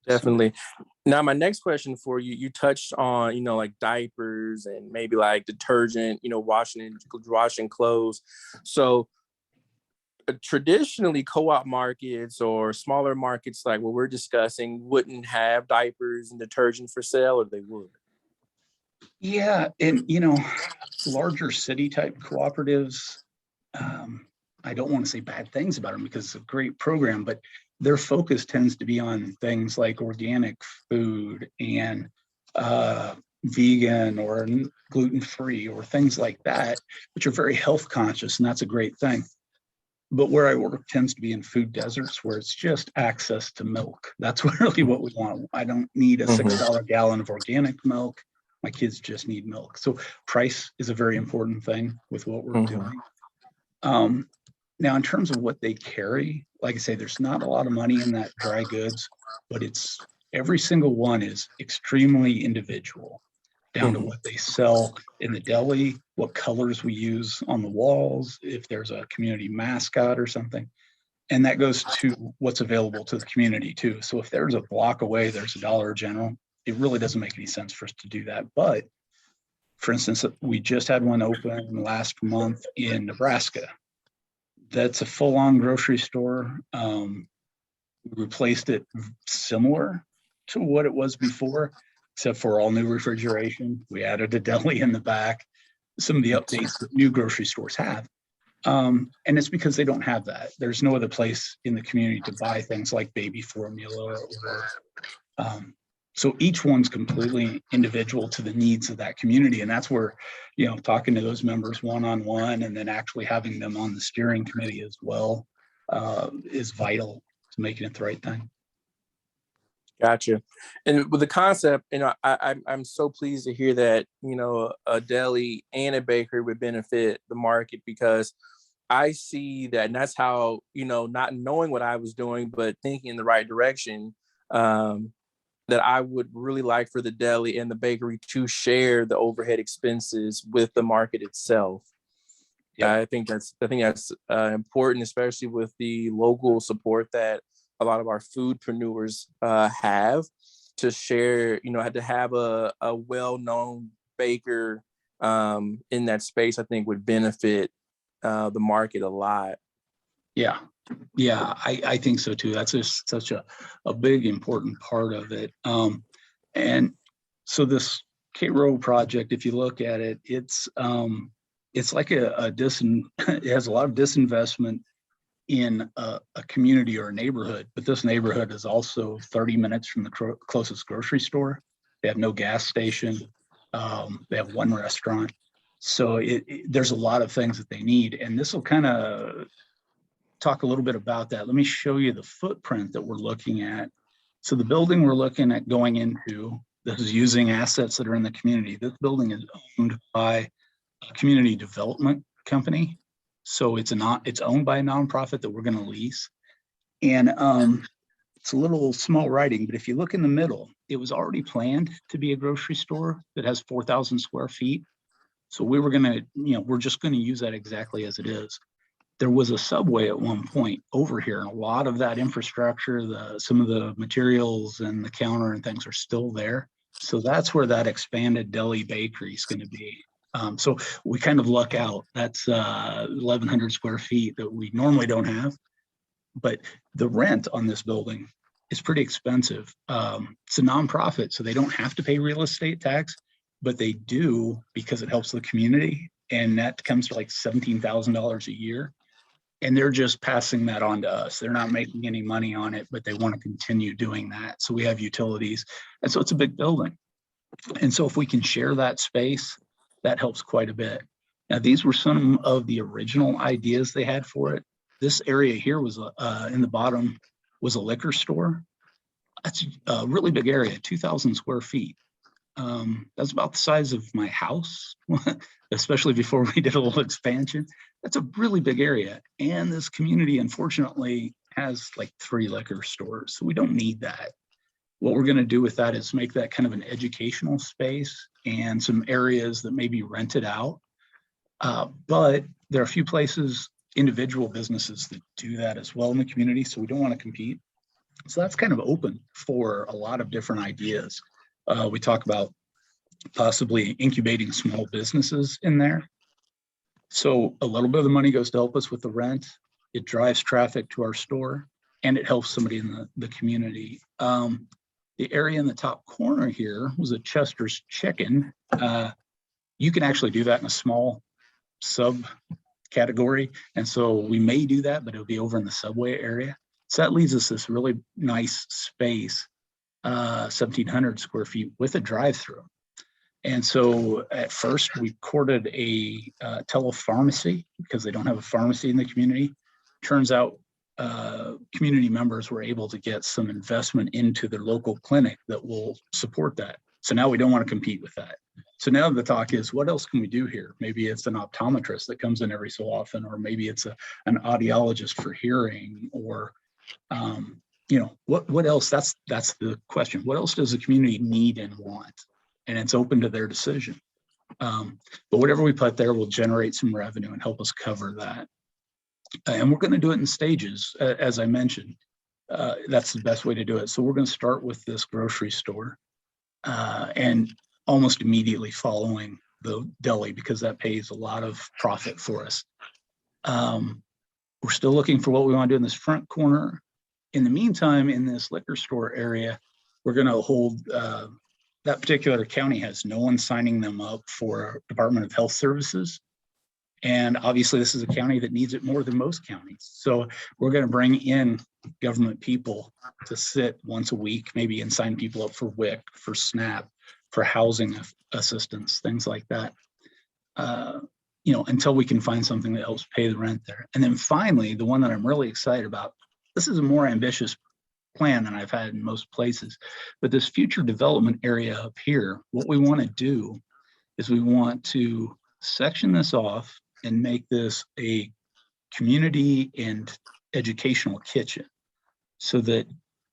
Definitely. So, now, my next question for you, you touched on, like diapers and maybe like detergent, washing clothes. So traditionally, co-op markets or smaller markets like what we're discussing wouldn't have diapers and detergent for sale, or they would? Yeah. And, larger city type cooperatives, I don't want to say bad things about them because it's a great program, but their focus tends to be on things like organic food and vegan or gluten-free or things like that, which are very health conscious, and that's a great thing. But where I work tends to be in food deserts where it's just access to milk. That's really what we want. I don't need a $6 gallon of organic milk. My kids just need milk. So price is a very important thing with what we're doing. Now, in terms of what they carry, like I say, there's not a lot of money in that dry goods, but every single one is extremely individual, down to what they sell in the deli, what colors we use on the walls, if there's a community mascot or something. And that goes to what's available to the community too. So if there's a block away, there's a Dollar General, it really doesn't make any sense for us to do that. But for instance, we just had one open last month in Nebraska. That's a full-on grocery store. We replaced it similar to what it was before, except for all new refrigeration. We added a deli in the back, some of the updates that new grocery stores have. And it's because they don't have that. There's no other place in the community to buy things like baby formula or so each one's completely individual to the needs of that community. And that's where, talking to those members one-on-one and then actually having them on the steering committee as well is vital to making it the right thing. Gotcha. And with the concept, I'm so pleased to hear that, a deli and a bakery would benefit the market, because I see that, and that's how, not knowing what I was doing, but thinking in the right direction, that I would really like for the deli and the bakery to share the overhead expenses with the market itself. Yep. I think that's important, especially with the local support that a lot of our foodpreneurs have to share. Had to have a well-known baker in that space, I think would benefit the market a lot. Yeah, I think so too. That's just such a big, important part of it. And so this K-Row project, if you look at it, it's like it has a lot of disinvestment in a community or a neighborhood, but this neighborhood is also 30 minutes from the closest grocery store. They have no gas station. They have one restaurant. So there's a lot of things that they need. And this will kind of talk a little bit about that. Let me show you the footprint that we're looking at. So the building we're looking at going into, this is using assets that are in the community. This building is owned by a community development company. So it's owned by a nonprofit that we're going to lease. And it's a little small writing, but if you look in the middle, it was already planned to be a grocery store that has 4,000 square feet. So we were going to, we're just going to use that exactly as it is. There was a Subway at one point over here, and a lot of that infrastructure, some of the materials and the counter and things are still there. So that's where that expanded deli bakery is going to be. So we kind of luck out. That's 1,100 square feet that we normally don't have. But the rent on this building is pretty expensive. It's a nonprofit, so they don't have to pay real estate tax, but they do because it helps the community. And that comes to like $17,000 a year. And they're just passing that on to us. They're not making any money on it, but they want to continue doing that. So we have utilities. And so it's a big building. And so if we can share that space, that helps quite a bit. Now, these were some of the original ideas they had for it. This area here was in the bottom was a liquor store. That's a really big area, 2,000 square feet. That's about the size of my house, especially before we did a little expansion. That's a really big area. And this community, unfortunately, has like 3 liquor stores. So we don't need that. What we're going to do with that is make that kind of an educational space and some areas that may be rented out. But there are a few places, individual businesses that do that as well in the community. So we don't want to compete. So that's kind of open for a lot of different ideas. We talk about possibly incubating small businesses in there. So a little bit of the money goes to help us with the rent. It drives traffic to our store, and it helps somebody in the community. The area in the top corner here was a Chester's Chicken. You can actually do that in a small subcategory. And so we may do that, but it'll be over in the Subway area. So that leaves us this really nice space, 1,700 square feet with a drive-through. And so at first we courted a telepharmacy because they don't have a pharmacy in the community. Turns out community members were able to get some investment into their local clinic that will support that. So now we don't want to compete with that. So now the talk is, what else can we do here? Maybe it's an optometrist that comes in every so often, or maybe it's an audiologist for hearing, or what else? That's the question. What else does the community need and want? And it's open to their decision. But whatever we put there will generate some revenue and help us cover that. And we're going to do it in stages, as I mentioned. That's the best way to do it. So we're going to start with this grocery store and almost immediately following the deli, because that pays a lot of profit for us. we're still looking for what we want to do in this front corner. In the meantime, in this liquor store area, we're going to hold, that particular county has no one signing them up for Department of Health Services. And obviously this is a county that needs it more than most counties. So we're going to bring in government people to sit once a week, maybe, and sign people up for WIC, for SNAP, for housing assistance, things like that. Until we can find something that helps pay the rent there. And then finally, the one that I'm really excited about, this is a more ambitious plan than I've had in most places, but this future development area up here, what we want to do is we want to section this off and make this a community and educational kitchen, so that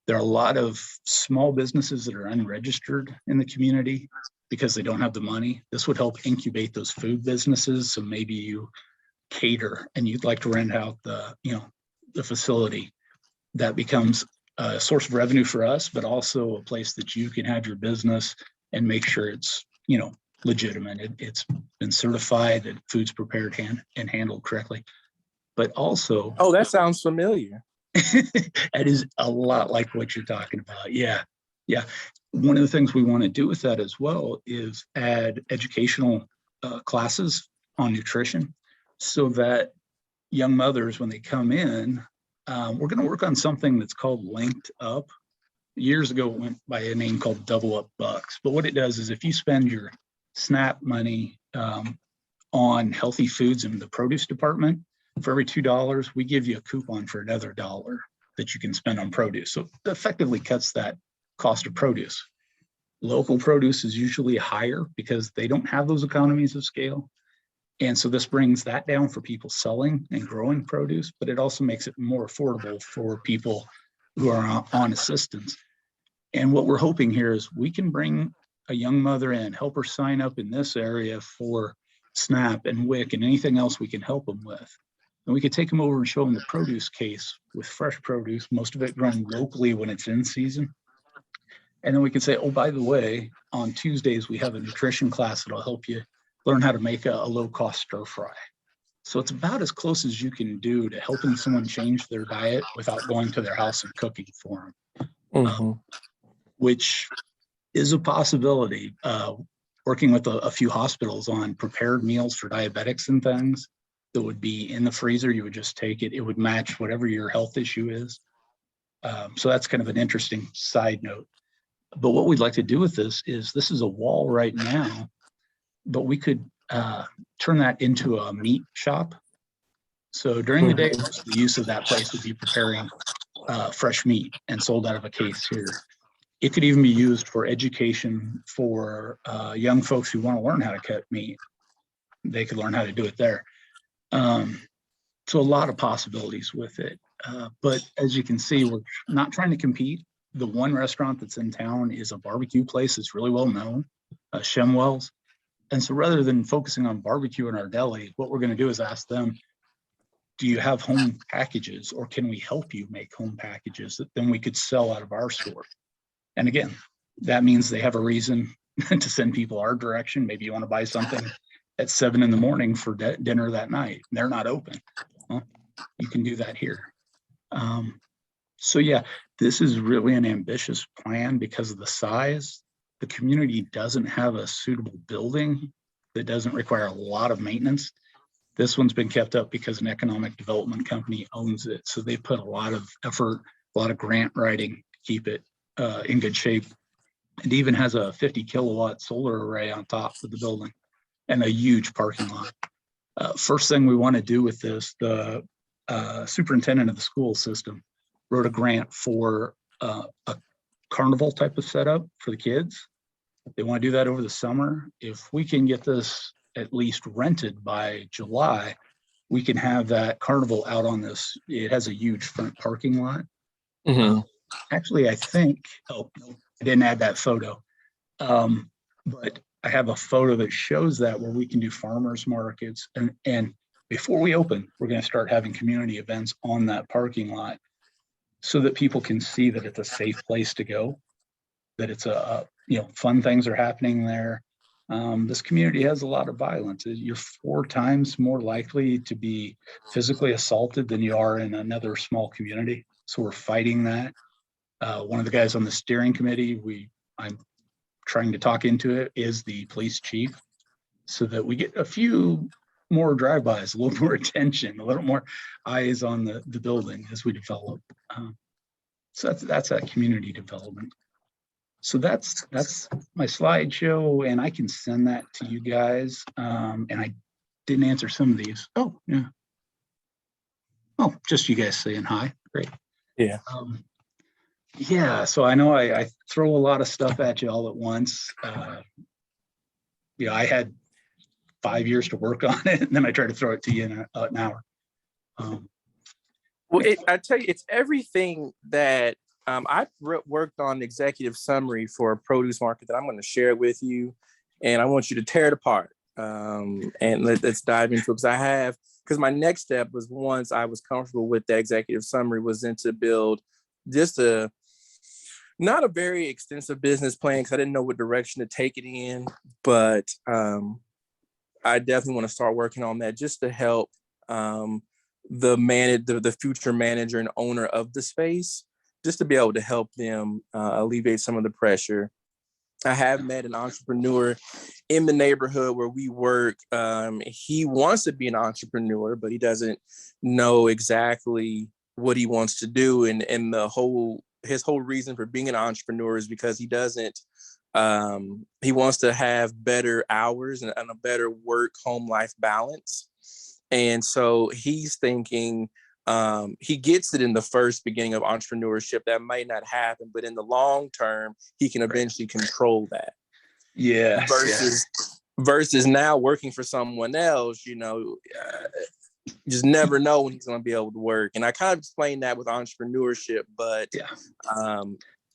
there are a lot of small businesses that are unregistered in the community because they don't have the money. This would help incubate those food businesses. So maybe you cater and you'd like to rent out the facility. That becomes a source of revenue for us, but also a place that you can have your business and make sure it's, legitimate. It's been certified, that food's prepared and handled correctly. But also, oh, that sounds familiar. It is a lot like what you're talking about. Yeah. One of the things we want to do with that as well is add educational classes on nutrition, so that young mothers, when they come in, we're going to work on something that's called Linked Up. Years ago, it went by a name called Double Up Bucks. But what it does is, if you spend your SNAP money on healthy foods in the produce department, for every $2, we give you a coupon for another $1 that you can spend on produce. So it effectively cuts that cost of produce. Local produce is usually higher because they don't have those economies of scale. And so this brings that down for people selling and growing produce, but it also makes it more affordable for people who are on assistance. And what we're hoping here is we can bring a young mother in, help her sign up in this area for SNAP and WIC and anything else we can help them with. And we could take them over and show them the produce case with fresh produce, most of it grown locally when it's in season. And then we could say, oh, by the way, on Tuesdays, we have a nutrition class that'll help you learn how to make a low-cost stir fry. So it's about as close as you can do to helping someone change their diet without going to their house and cooking for them, which is a possibility. Working with a few hospitals on prepared meals for diabetics and things that would be in the freezer. You would just take it. It would match whatever your health issue is. So that's kind of an interesting side note. But what we'd like to do with this is a wall right now, but we could turn that into a meat shop. So during the day, most of the use of that place would be preparing fresh meat and sold out of a case here. It could even be used for education for young folks who want to learn how to cut meat. They could learn how to do it there. So a lot of possibilities with it. But as you can see, we're not trying to compete. The one restaurant that's in town is a barbecue place that's really well known, Shemwell's. And so rather than focusing on barbecue in our deli, what we're going to do is ask them, do you have home packages, or can we help you make home packages that then we could sell out of our store? And again, that means they have a reason to send people our direction. Maybe you want to buy something at 7 a.m. for dinner that night. They're not open. Well, you can do that here. So yeah, this is really an ambitious plan because of the size. The community doesn't have a suitable building that doesn't require a lot of maintenance. This one's been kept up because an economic development company owns it. So they put a lot of effort, a lot of grant writing to keep it in good shape. It even has a 50 kilowatt solar array on top of the building and a huge parking lot. First thing we want to do with this, the superintendent of the school system wrote a grant for a carnival type of setup for the kids. They want to do that over the summer. If we can get this at least rented by July, we can have that carnival out on this. It has a huge front parking lot. Actually, I think, oh, no, I didn't add that photo. But I have a photo that shows that, where we can do farmers markets. And before we open, we're going to start having community events on that parking lot so that people can see that it's a safe place to go, that it's fun things are happening there. this community has a lot of violence. You're 4 times more likely to be physically assaulted than you are in another small community. So we're fighting that. One of the guys on the steering committee, I'm trying to talk into it, is the police chief, so that we get a few more drive-bys, a little more attention, a little more eyes on the building as we develop. So that's that community development. So that's my slideshow, and I can send that to you guys. And I didn't answer some of these. Oh, yeah. Oh, just you guys saying hi. Great. Yeah. Yeah, so I know I throw a lot of stuff at you all at once. I had 5 years to work on it, and then I try to throw it to you in an hour. Well, I tell you, it's everything that I worked on the executive summary for a produce market that I'm going to share with you, and I want you to tear it apart. And let's dive into it, because my next step was, once I was comfortable with that executive summary, was then to build just not a very extensive business plan, because I didn't know what direction to take it in, but I definitely want to start working on that, just to help the future manager and owner of the space, just to be able to help them alleviate some of the pressure. I have met an entrepreneur in the neighborhood where we work. He wants to be an entrepreneur, but he doesn't know exactly what he wants to do. And his whole reason for being an entrepreneur is because he wants to have better hours and a better work-home life balance. And so he's thinking, he gets it in the first beginning of entrepreneurship, that might not happen, but in the long term, he can eventually control that. Yeah. Versus now working for someone else, just never know when he's going to be able to work. And I kind of explained that with entrepreneurship, but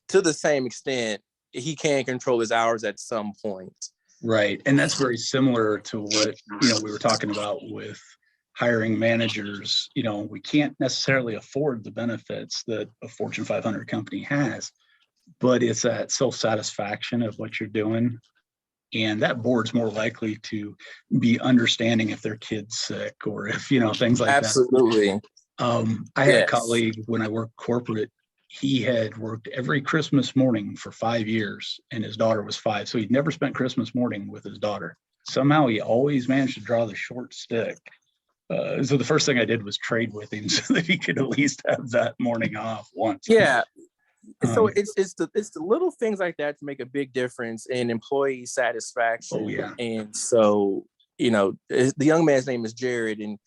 to the same extent, he can control his hours at some point. Right. And that's very similar to what, we were talking about with hiring managers. We can't necessarily afford the benefits that a Fortune 500 company has, but it's that self-satisfaction of what you're doing. And that board's more likely to be understanding if their kid's sick, or if, things like Absolutely. that. I had a colleague when I worked corporate. He had worked every Christmas morning for 5 years, and his daughter was 5. So he'd never spent Christmas morning with his daughter. Somehow he always managed to draw the short stick. So the first thing I did was trade with him so that he could at least have that morning off once. Yeah. So it's the little things like that to make a big difference in employee satisfaction. Oh, yeah. And so, the young man's name is Jared, and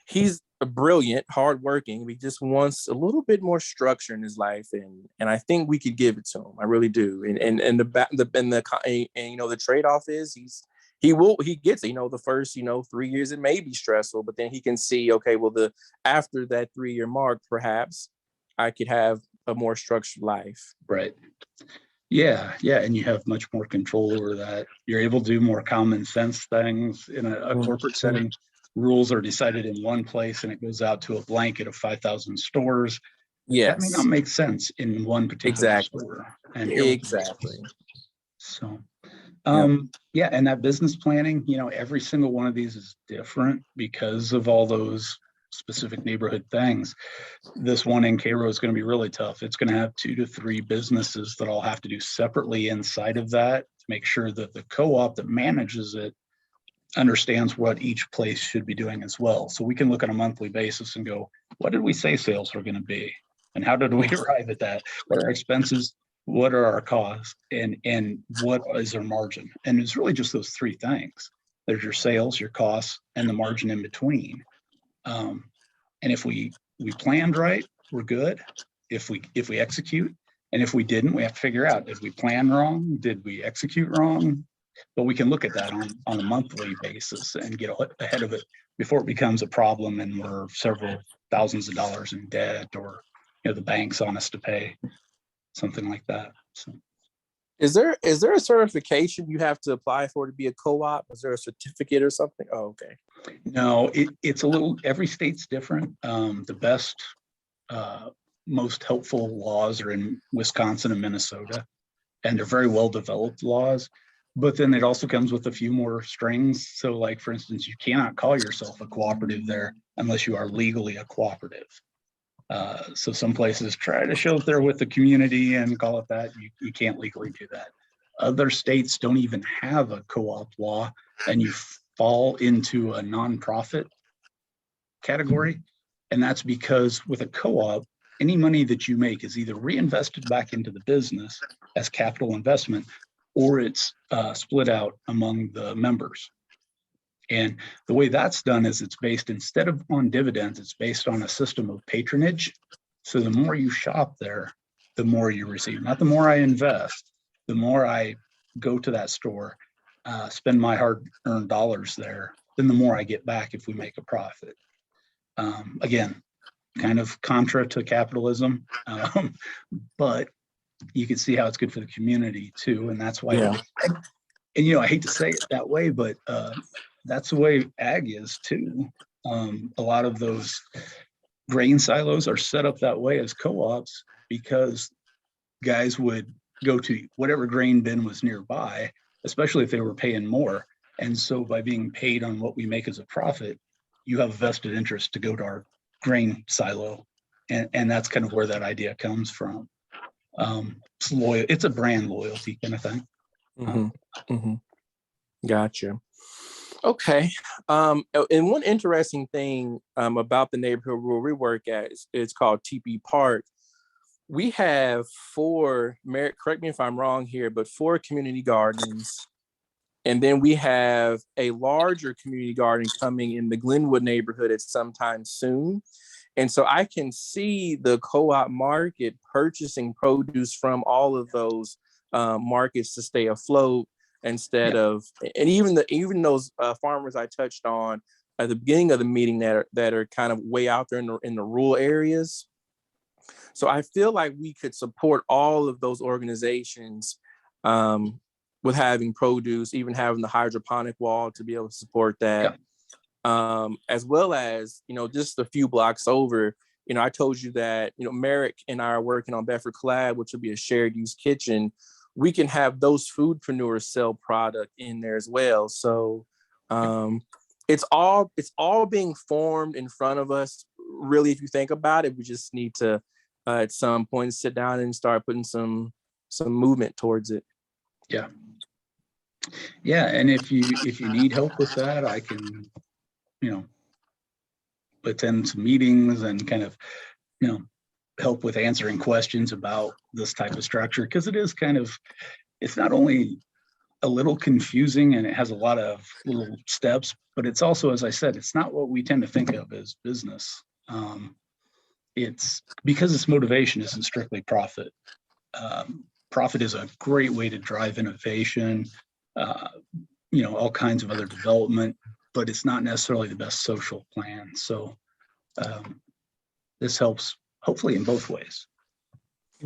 he's a brilliant, hardworking. He just wants a little bit more structure in his life, and I think we could give it to him. I really do. And the trade-off is he gets it. The first 3 years it may be stressful, but then he can see, okay, well, after that 3-year mark, perhaps I could have a more structured life. Right. Yeah. And you have much more control over that. You're able to do more common sense things in a corporate setting. Rules are decided in one place, and it goes out to a blanket of 5,000 stores. Yes. That may not make sense in one particular store. And exactly. So, and that business planning, every single one of these is different because of all those specific neighborhood things. This one in Cairo is going to be really tough. It's going to have 2 to 3 businesses that all have to do separately inside of that to make sure that the co-op that manages it understands what each place should be doing as well. So we can look on a monthly basis and go, what did we say sales were going to be? And how did we arrive at that? What are our expenses? What are our costs? And what is our margin? And it's really just those 3 things. There's your sales, your costs, and the margin in between. And if we planned right, we're good. If we execute, and if we didn't, we have to figure out, did we plan wrong? Did we execute wrong? But we can look at that on a monthly basis and get ahead of it before it becomes a problem and we're several thousands of dollars in debt, or the bank's on us to pay, something like that. So, is there a certification you have to apply for to be a co-op? Is there a certificate or something? Oh, okay. No, it's a little, every state's different. The best, most helpful laws are in Wisconsin and Minnesota, and they're very well developed laws. but then it also comes with a few more strings. So like, for instance, you cannot call yourself a cooperative there unless you are legally a cooperative. So some places try to show that they're with the community and call it that. You can't legally do that. Other states don't even have a co-op law, and you fall into a nonprofit category. And that's because with a co-op, any money that you make is either reinvested back into the business as capital investment, or it's split out among the members. And the way that's done is it's based, instead of on dividends, it's based on a system of patronage. So the more you shop there, the more you receive. Not the more I invest, the more I go to that store, spend my hard-earned dollars there, then the more I get back if we make a profit. Again, kind of contra to capitalism, but you can see how it's good for the community too. And that's why, and I hate to say it that way, but that's the way ag is too. A lot of those grain silos are set up that way as co-ops because guys would go to whatever grain bin was nearby, especially if they were paying more. And so by being paid on what we make as a profit, you have a vested interest to go to our grain silo. And that's kind of where that idea comes from. It's loyal, it's a brand loyalty kind of thing. Gotcha. Okay. And one interesting thing about the neighborhood where we work at is called TP Park. We have 4, correct me if I'm wrong here, but 4 community gardens. And then we have a larger community garden coming in the Glenwood neighborhood at sometime soon. And so I can see the co-op market purchasing produce from all of those markets to stay afloat instead of, and even those farmers I touched on at the beginning of the meeting that are kind of way out there in the rural areas. So I feel like we could support all of those organizations with having produce, even having the hydroponic wall to be able to support that. As well as, just a few blocks over, I told you that, Merrick and I are working on Bedford Collab, which will be a shared use kitchen. We can have those foodpreneurs sell product in there as well. So it's all being formed in front of us. Really, if you think about it, we just need to at some point sit down and start putting some movement towards it. Yeah. And if you need help with that, I can, attend some meetings and kind of, help with answering questions about this type of structure, because it is it's not only a little confusing and it has a lot of little steps, but it's also, as I said, it's not what we tend to think of as business. It's because its motivation isn't strictly profit. Profit is a great way to drive innovation, all kinds of other development, but it's not necessarily the best social plan. So this helps hopefully in both ways.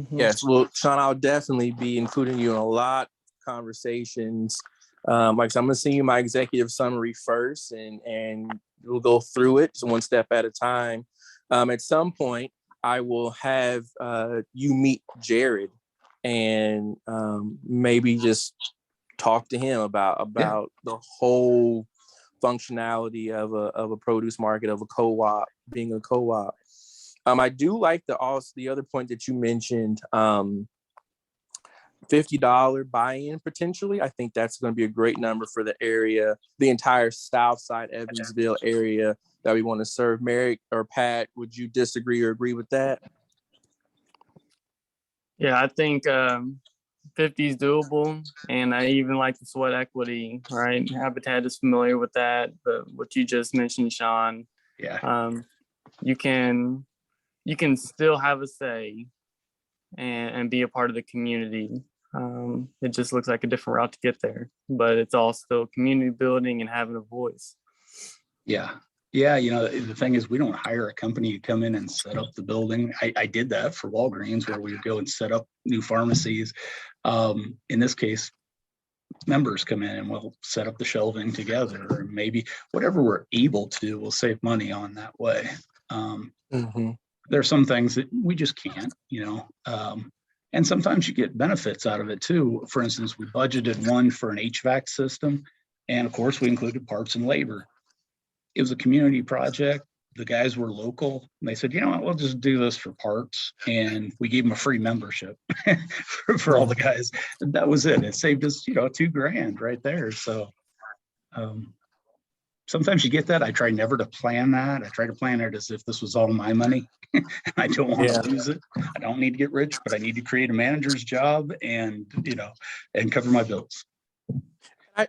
Yes, well, Sean, I'll definitely be including you in a lot of conversations. So I'm going to send you my executive summary first, and we'll go through it one step at a time. At some point, I will have you meet Jared and maybe just talk to him about the whole functionality of a produce market, of a co-op, being a co-op. I do like the other point that you mentioned, $50 buy-in potentially. I think that's going to be a great number for the area, the entire South Side Evansville area that we want to serve. Merrick or Pat, would you disagree or agree with that? Yeah, I think 50 is doable, and I even like the sweat equity, right? Habitat is familiar with that, but what you just mentioned, Sean, you can still have a say and be a part of the community. It just looks like a different route to get there, but it's all still community building and having a voice. Yeah, the thing is, we don't hire a company to come in and set up the building. I did that for Walgreens, where we would go and set up new pharmacies. In this case, members come in and we'll set up the shelving together, or maybe whatever we're able to do, we'll save money on that way. There are some things that we just can't, And sometimes you get benefits out of it too. For instance, we budgeted one for an HVAC system. And of course, we included parts and labor. It was a community project. The guys were local. And they said, you know what, we'll just do this for parts. And we gave them a free membership for all the guys. And that was it. It saved us, $2,000 right there. So sometimes you get that. I try never to plan that. I try to plan it as if this was all my money. I don't want to lose it. I don't need to get rich, but I need to create a manager's job and cover my bills.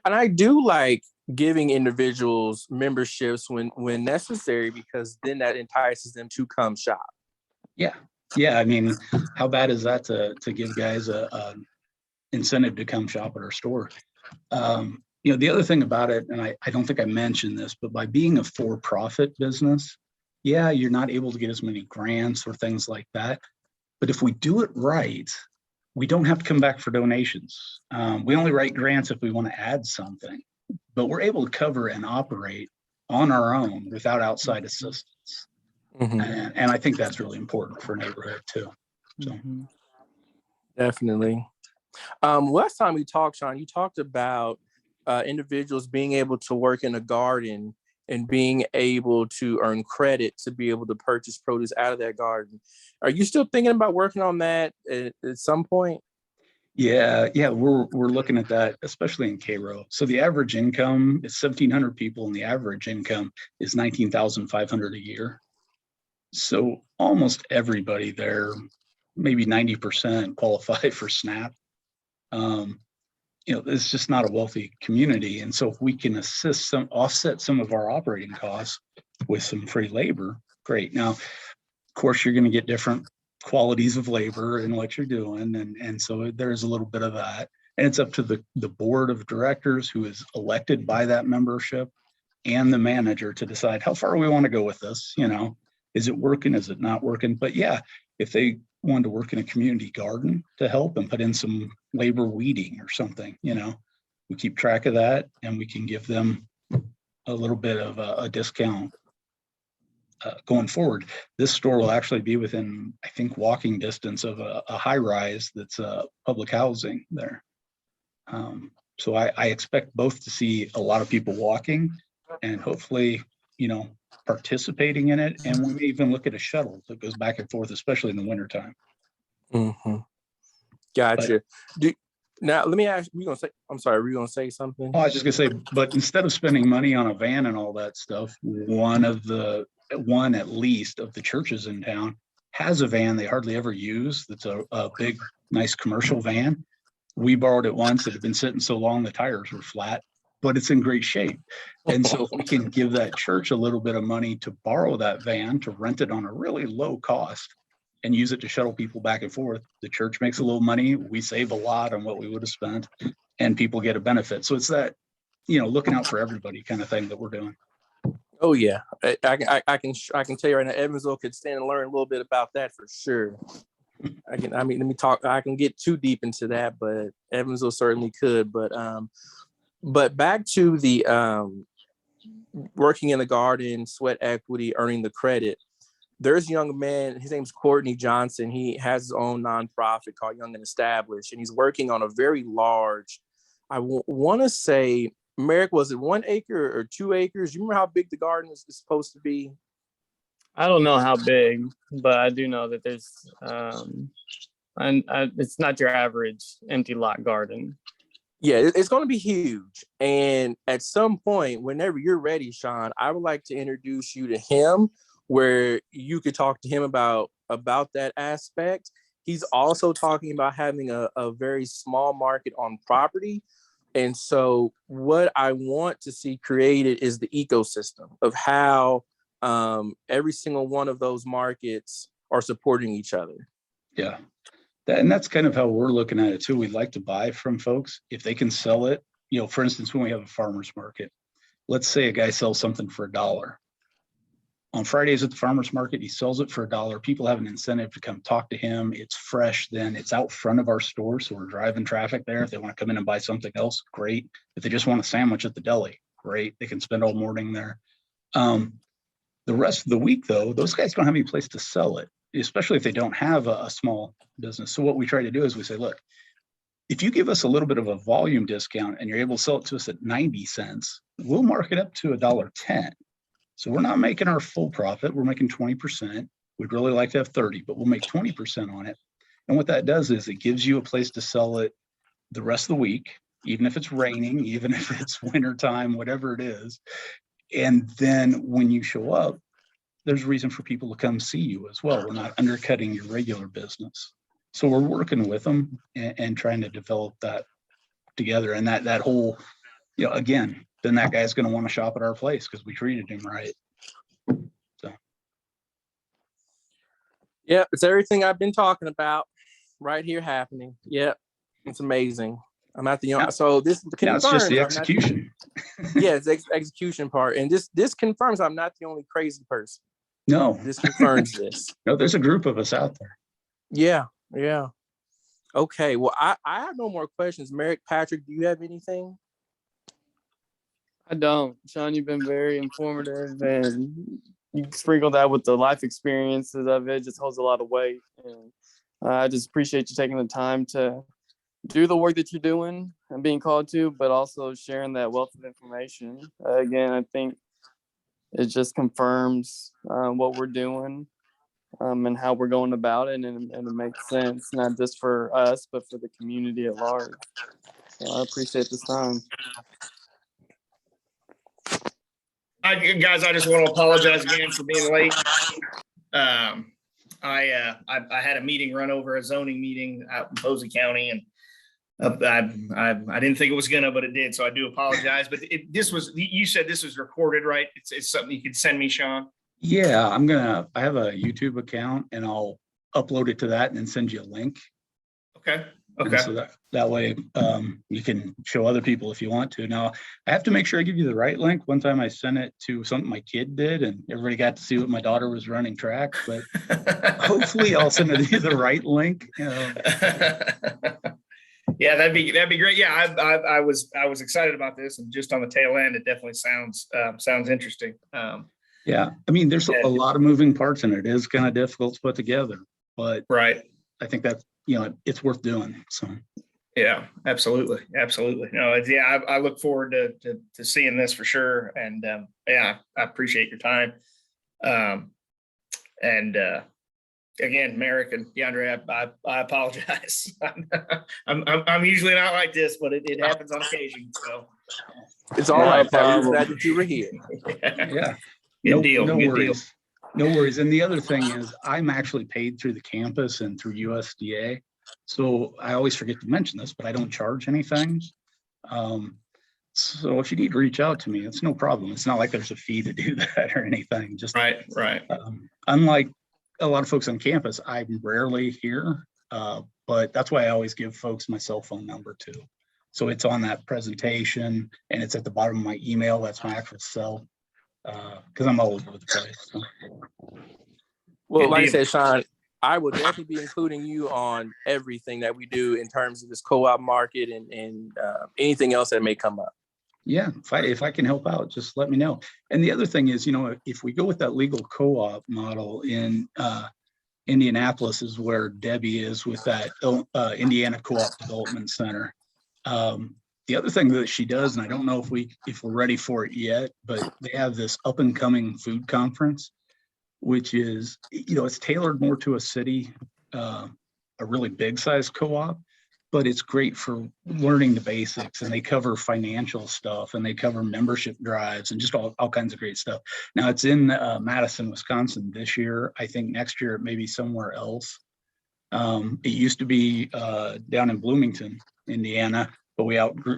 I do like giving individuals memberships when necessary, because then that entices them to come shop. Yeah. I mean, how bad is that to give guys a incentive to come shop at our store? The other thing about it, and I don't think I mentioned this, but by being a for-profit business, you're not able to get as many grants or things like that. But if we do it right, we don't have to come back for donations. We only write grants if we want to add something, but we're able to cover and operate on our own without outside assistance. Mm-hmm. And I think that's really important for a neighborhood too. So definitely. Last time we talked, Sean, you talked about individuals being able to work in a garden and being able to earn credit to be able to purchase produce out of that garden. Are you still thinking about working on that at some point? Yeah, we're looking at that, especially in Cairo. So the average income is 1,700 people, and the average income is 19,500 a year. So almost everybody there, maybe 90%, qualify for SNAP. It's just not a wealthy community. And so if we can offset some of our operating costs with some free labor, great. Now, of course, you're going to get different qualities of labor in what you're doing. And so there's a little bit of that. And it's up to the board of directors, who is elected by that membership, and the manager to decide how far we want to go with this. Is it working? Is it not working? But if they wanted to work in a community garden to help and put in some labor weeding or something, we keep track of that, and we can give them a little bit of a discount going forward. This store will actually be within, I think, walking distance of a high rise that's public housing there. So I expect both to see a lot of people walking and hopefully, participating in it. And we may even look at a shuttle that goes back and forth, especially in the wintertime. Mm-hmm. Gotcha. Now, let me ask, were you going to say something? Oh, I was just going to say, but instead of spending money on a van and all that stuff, one at least of the churches in town has a van they hardly ever use. That's a big, nice commercial van. We borrowed it once. It had been sitting so long, the tires were flat, but it's in great shape. And so if we can give that church a little bit of money to borrow that van, to rent it on a really low cost and use it to shuttle people back and forth, the church makes a little money. We save a lot on what we would have spent, and people get a benefit. So it's that, looking out for everybody kind of thing that we're doing. Oh yeah, I can tell you right now, Evansville could stand and learn a little bit about that for sure. Let me talk. I can get too deep into that, but Evansville certainly could. But back to the working in the garden, sweat equity, earning the credit. There's a young man, his name's Courtney Johnson. He has his own nonprofit called Young and Established, and he's working on a very large, I want to say, Merrick, was it 1 acre or 2 acres? You remember how big the garden is supposed to be? I don't know how big, but I do know that there's, it's not your average empty lot garden. Yeah, it's going to be huge. And at some point, whenever you're ready, Sean, I would like to introduce you to him, where you could talk to him about that aspect. He's also talking about having a very small market on property. And so what I want to see created is the ecosystem of how every single one of those markets are supporting each other. Yeah. And that's kind of how we're looking at it too. We'd like to buy from folks if they can sell it. For instance, when we have a farmer's market, let's say a guy sells something for $1. On Fridays at the farmer's market, he sells it for $1. People have an incentive to come talk to him. It's fresh. Then it's out front of our store, so we're driving traffic there. If they want to come in and buy something else, great. If they just want a sandwich at the deli, great. They can spend all morning there. The rest of the week, though, those guys don't have any place to sell it. especially if they don't have a small business. So what we try to do is we say, look, if you give us a little bit of a volume discount and you're able to sell it to us at 90 cents, we'll mark it up to $1.10. So we're not making our full profit. We're making 20%. We'd really like to have 30, but we'll make 20% on it. And what that does is it gives you a place to sell it the rest of the week, even if it's raining, even if it's wintertime, whatever it is. And then when you show up, there's a reason for people to come see you as well. We're not undercutting your regular business. So we're working with them and trying to develop that together. And that whole, again, then that guy's going to want to shop at our place because we treated him right. So. Yeah, it's everything I've been talking about right here happening. Yep, it's amazing. I'm not the only. So this confirms. It's just the execution. It's execution part, and this confirms I'm not the only crazy person. No, this confirms this. No, there's a group of us out there. Yeah. Okay. Well, I have no more questions. Merrick, Patrick, do you have anything? I don't. Sean, you've been very informative, and you sprinkled that with the life experiences of it. Just holds a lot of weight, and I just appreciate you taking the time to do the work that you're doing and being called to, but also sharing that wealth of information. Again, I think it just confirms what we're doing and how we're going about it, and it makes sense, not just for us, but for the community at large. So I appreciate this time. Guys, I just want to apologize again for being late. I had a meeting run over, a zoning meeting out in Posey County, and I didn't think it was gonna, but it did. So I do apologize. But you said this was recorded, right? It's something you could send me, Sean. Yeah, I have a YouTube account and I'll upload it to that and then send you a link. Okay. And so that way you can show other people if you want to. Now, I have to make sure I give you the right link. One time I sent it to something my kid did and everybody got to see what my daughter was running track, but hopefully I'll send it to the right link. Yeah, that'd be great. Yeah, I was excited about this, and just on the tail end, it definitely sounds interesting. Yeah, I mean, there's a lot of moving parts in it. It is kind of difficult to put together, but right. I think that's it's worth doing. So. Yeah, absolutely. No, I look forward to seeing this for sure, and I appreciate your time. Again, Merrick and DeAndre, I apologize. I'm usually not like this, but it happens on occasion. So it's all right. I'm glad that you were here. Yeah. Good deal. No worries. No worries. And the other thing is I'm actually paid through the campus and through USDA. So I always forget to mention this, but I don't charge anything. So if you need to reach out to me, it's no problem. It's not like there's a fee to do that or anything. Just right. Unlike a lot of folks on campus, I'm rarely here, but that's why I always give folks my cell phone number too. So it's on that presentation and it's at the bottom of my email. That's my actual cell, because I'm all over the place. So. Well, like I said, Sean, I will definitely be including you on everything that we do in terms of this co-op market and anything else that may come up. Yeah, if I can help out, just let me know. And the other thing is, if we go with that legal co-op model in Indianapolis is where Debbie is with that Indiana Co-op Development Center. The other thing that she does, and I don't know if we're ready for it yet, but they have this up and coming food conference, which is, it's tailored more to a city, a really big size co-op. But it's great for learning the basics, and they cover financial stuff and they cover membership drives and just all kinds of great stuff. Now it's in Madison, Wisconsin this year. I think next year it may be somewhere else. It used to be down in Bloomington, Indiana, but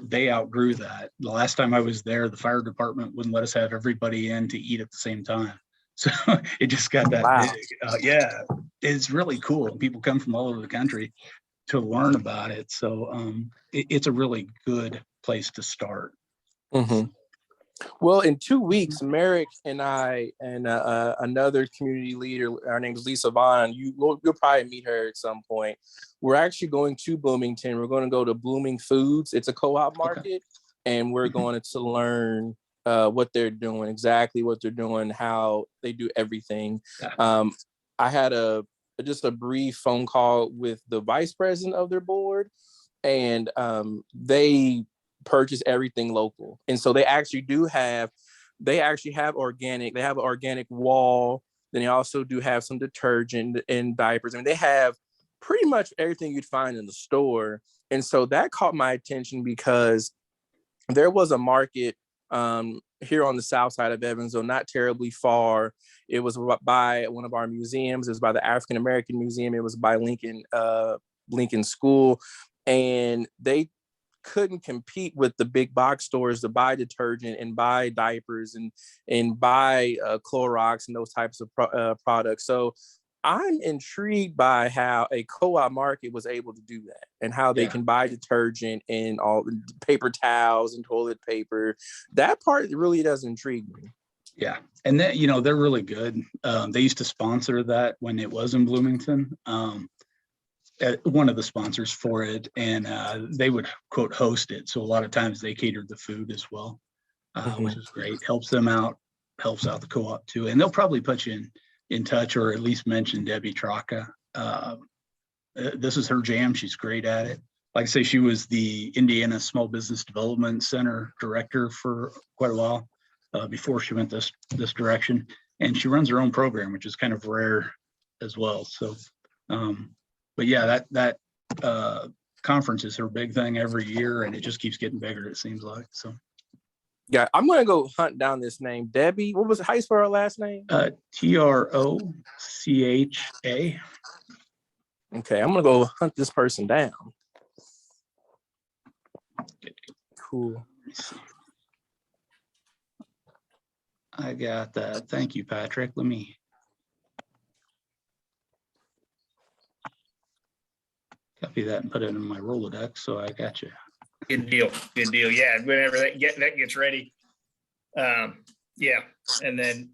they outgrew that. The last time I was there, the fire department wouldn't let us have everybody in to eat at the same time. So it just got that big. It's really cool. People come from all over the country to learn about it. So it's a really good place to start. Mm-hmm. Well, in 2 weeks, Merrick and I and another community leader, our name is Lisa Vaughn, you'll probably meet her at some point. We're actually going to Bloomington. We're going to go to Blooming Foods. It's a co-op market, and we're going to learn what they're doing, exactly what they're doing, how they do everything. I had a just a brief phone call with the vice president of their board, and they purchase everything local. And so they actually have organic. They have an organic wall. Then they also do have some detergent and diapers. I mean, they have pretty much everything you'd find in the store. And so that caught my attention because there was a market here on the south side of Evansville, not terribly far. It was by one of our museums. It was by the African American Museum. It was by Lincoln School. And they couldn't compete with the big box stores to buy detergent and buy diapers and buy Clorox and those types of products. So I'm intrigued by how a co-op market was able to do that and how they can buy detergent and all paper towels and toilet paper. That part really does intrigue me. Yeah. And that, they're really good. They used to sponsor that when it was in Bloomington. One of the sponsors for it, and they would quote host it. So a lot of times they catered the food as well, which is great. Helps them out, helps out the co-op too. And they'll probably put you in touch, or at least mention Debbie Traka. This is her jam. She's great at it. Like I say, she was the Indiana Small Business Development Center director for quite a while before she went this direction. And she runs her own program, which is kind of rare as well. So, but yeah, that conference is her big thing every year, and it just keeps getting bigger, it seems like. So. Yeah, I'm gonna go hunt down this name, Debbie. What was it? How you spell her last name? Trocha. Okay, I'm gonna go hunt this person down. Cool. I got that. Thank you, Patrick. Let me copy that and put it in my Rolodex. So I got you. Good deal. Good deal. Yeah. Whenever that gets ready. Yeah. And then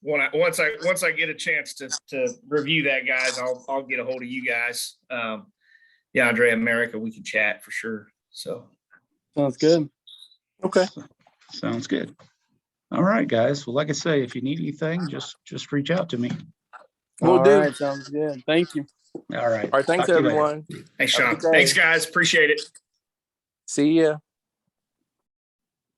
once I get a chance to review that, guys, I'll get a hold of you guys. DeAndre, America, we can chat for sure. So Sounds good. Okay. Sounds good. All right, guys. Well, like I say, if you need anything, just reach out to me. Will do. All right, sounds good. Thank you. All right. All right. Thanks, Talk to you later. everyone. thanks, Sean. Thanks, guys. Appreciate it. See ya.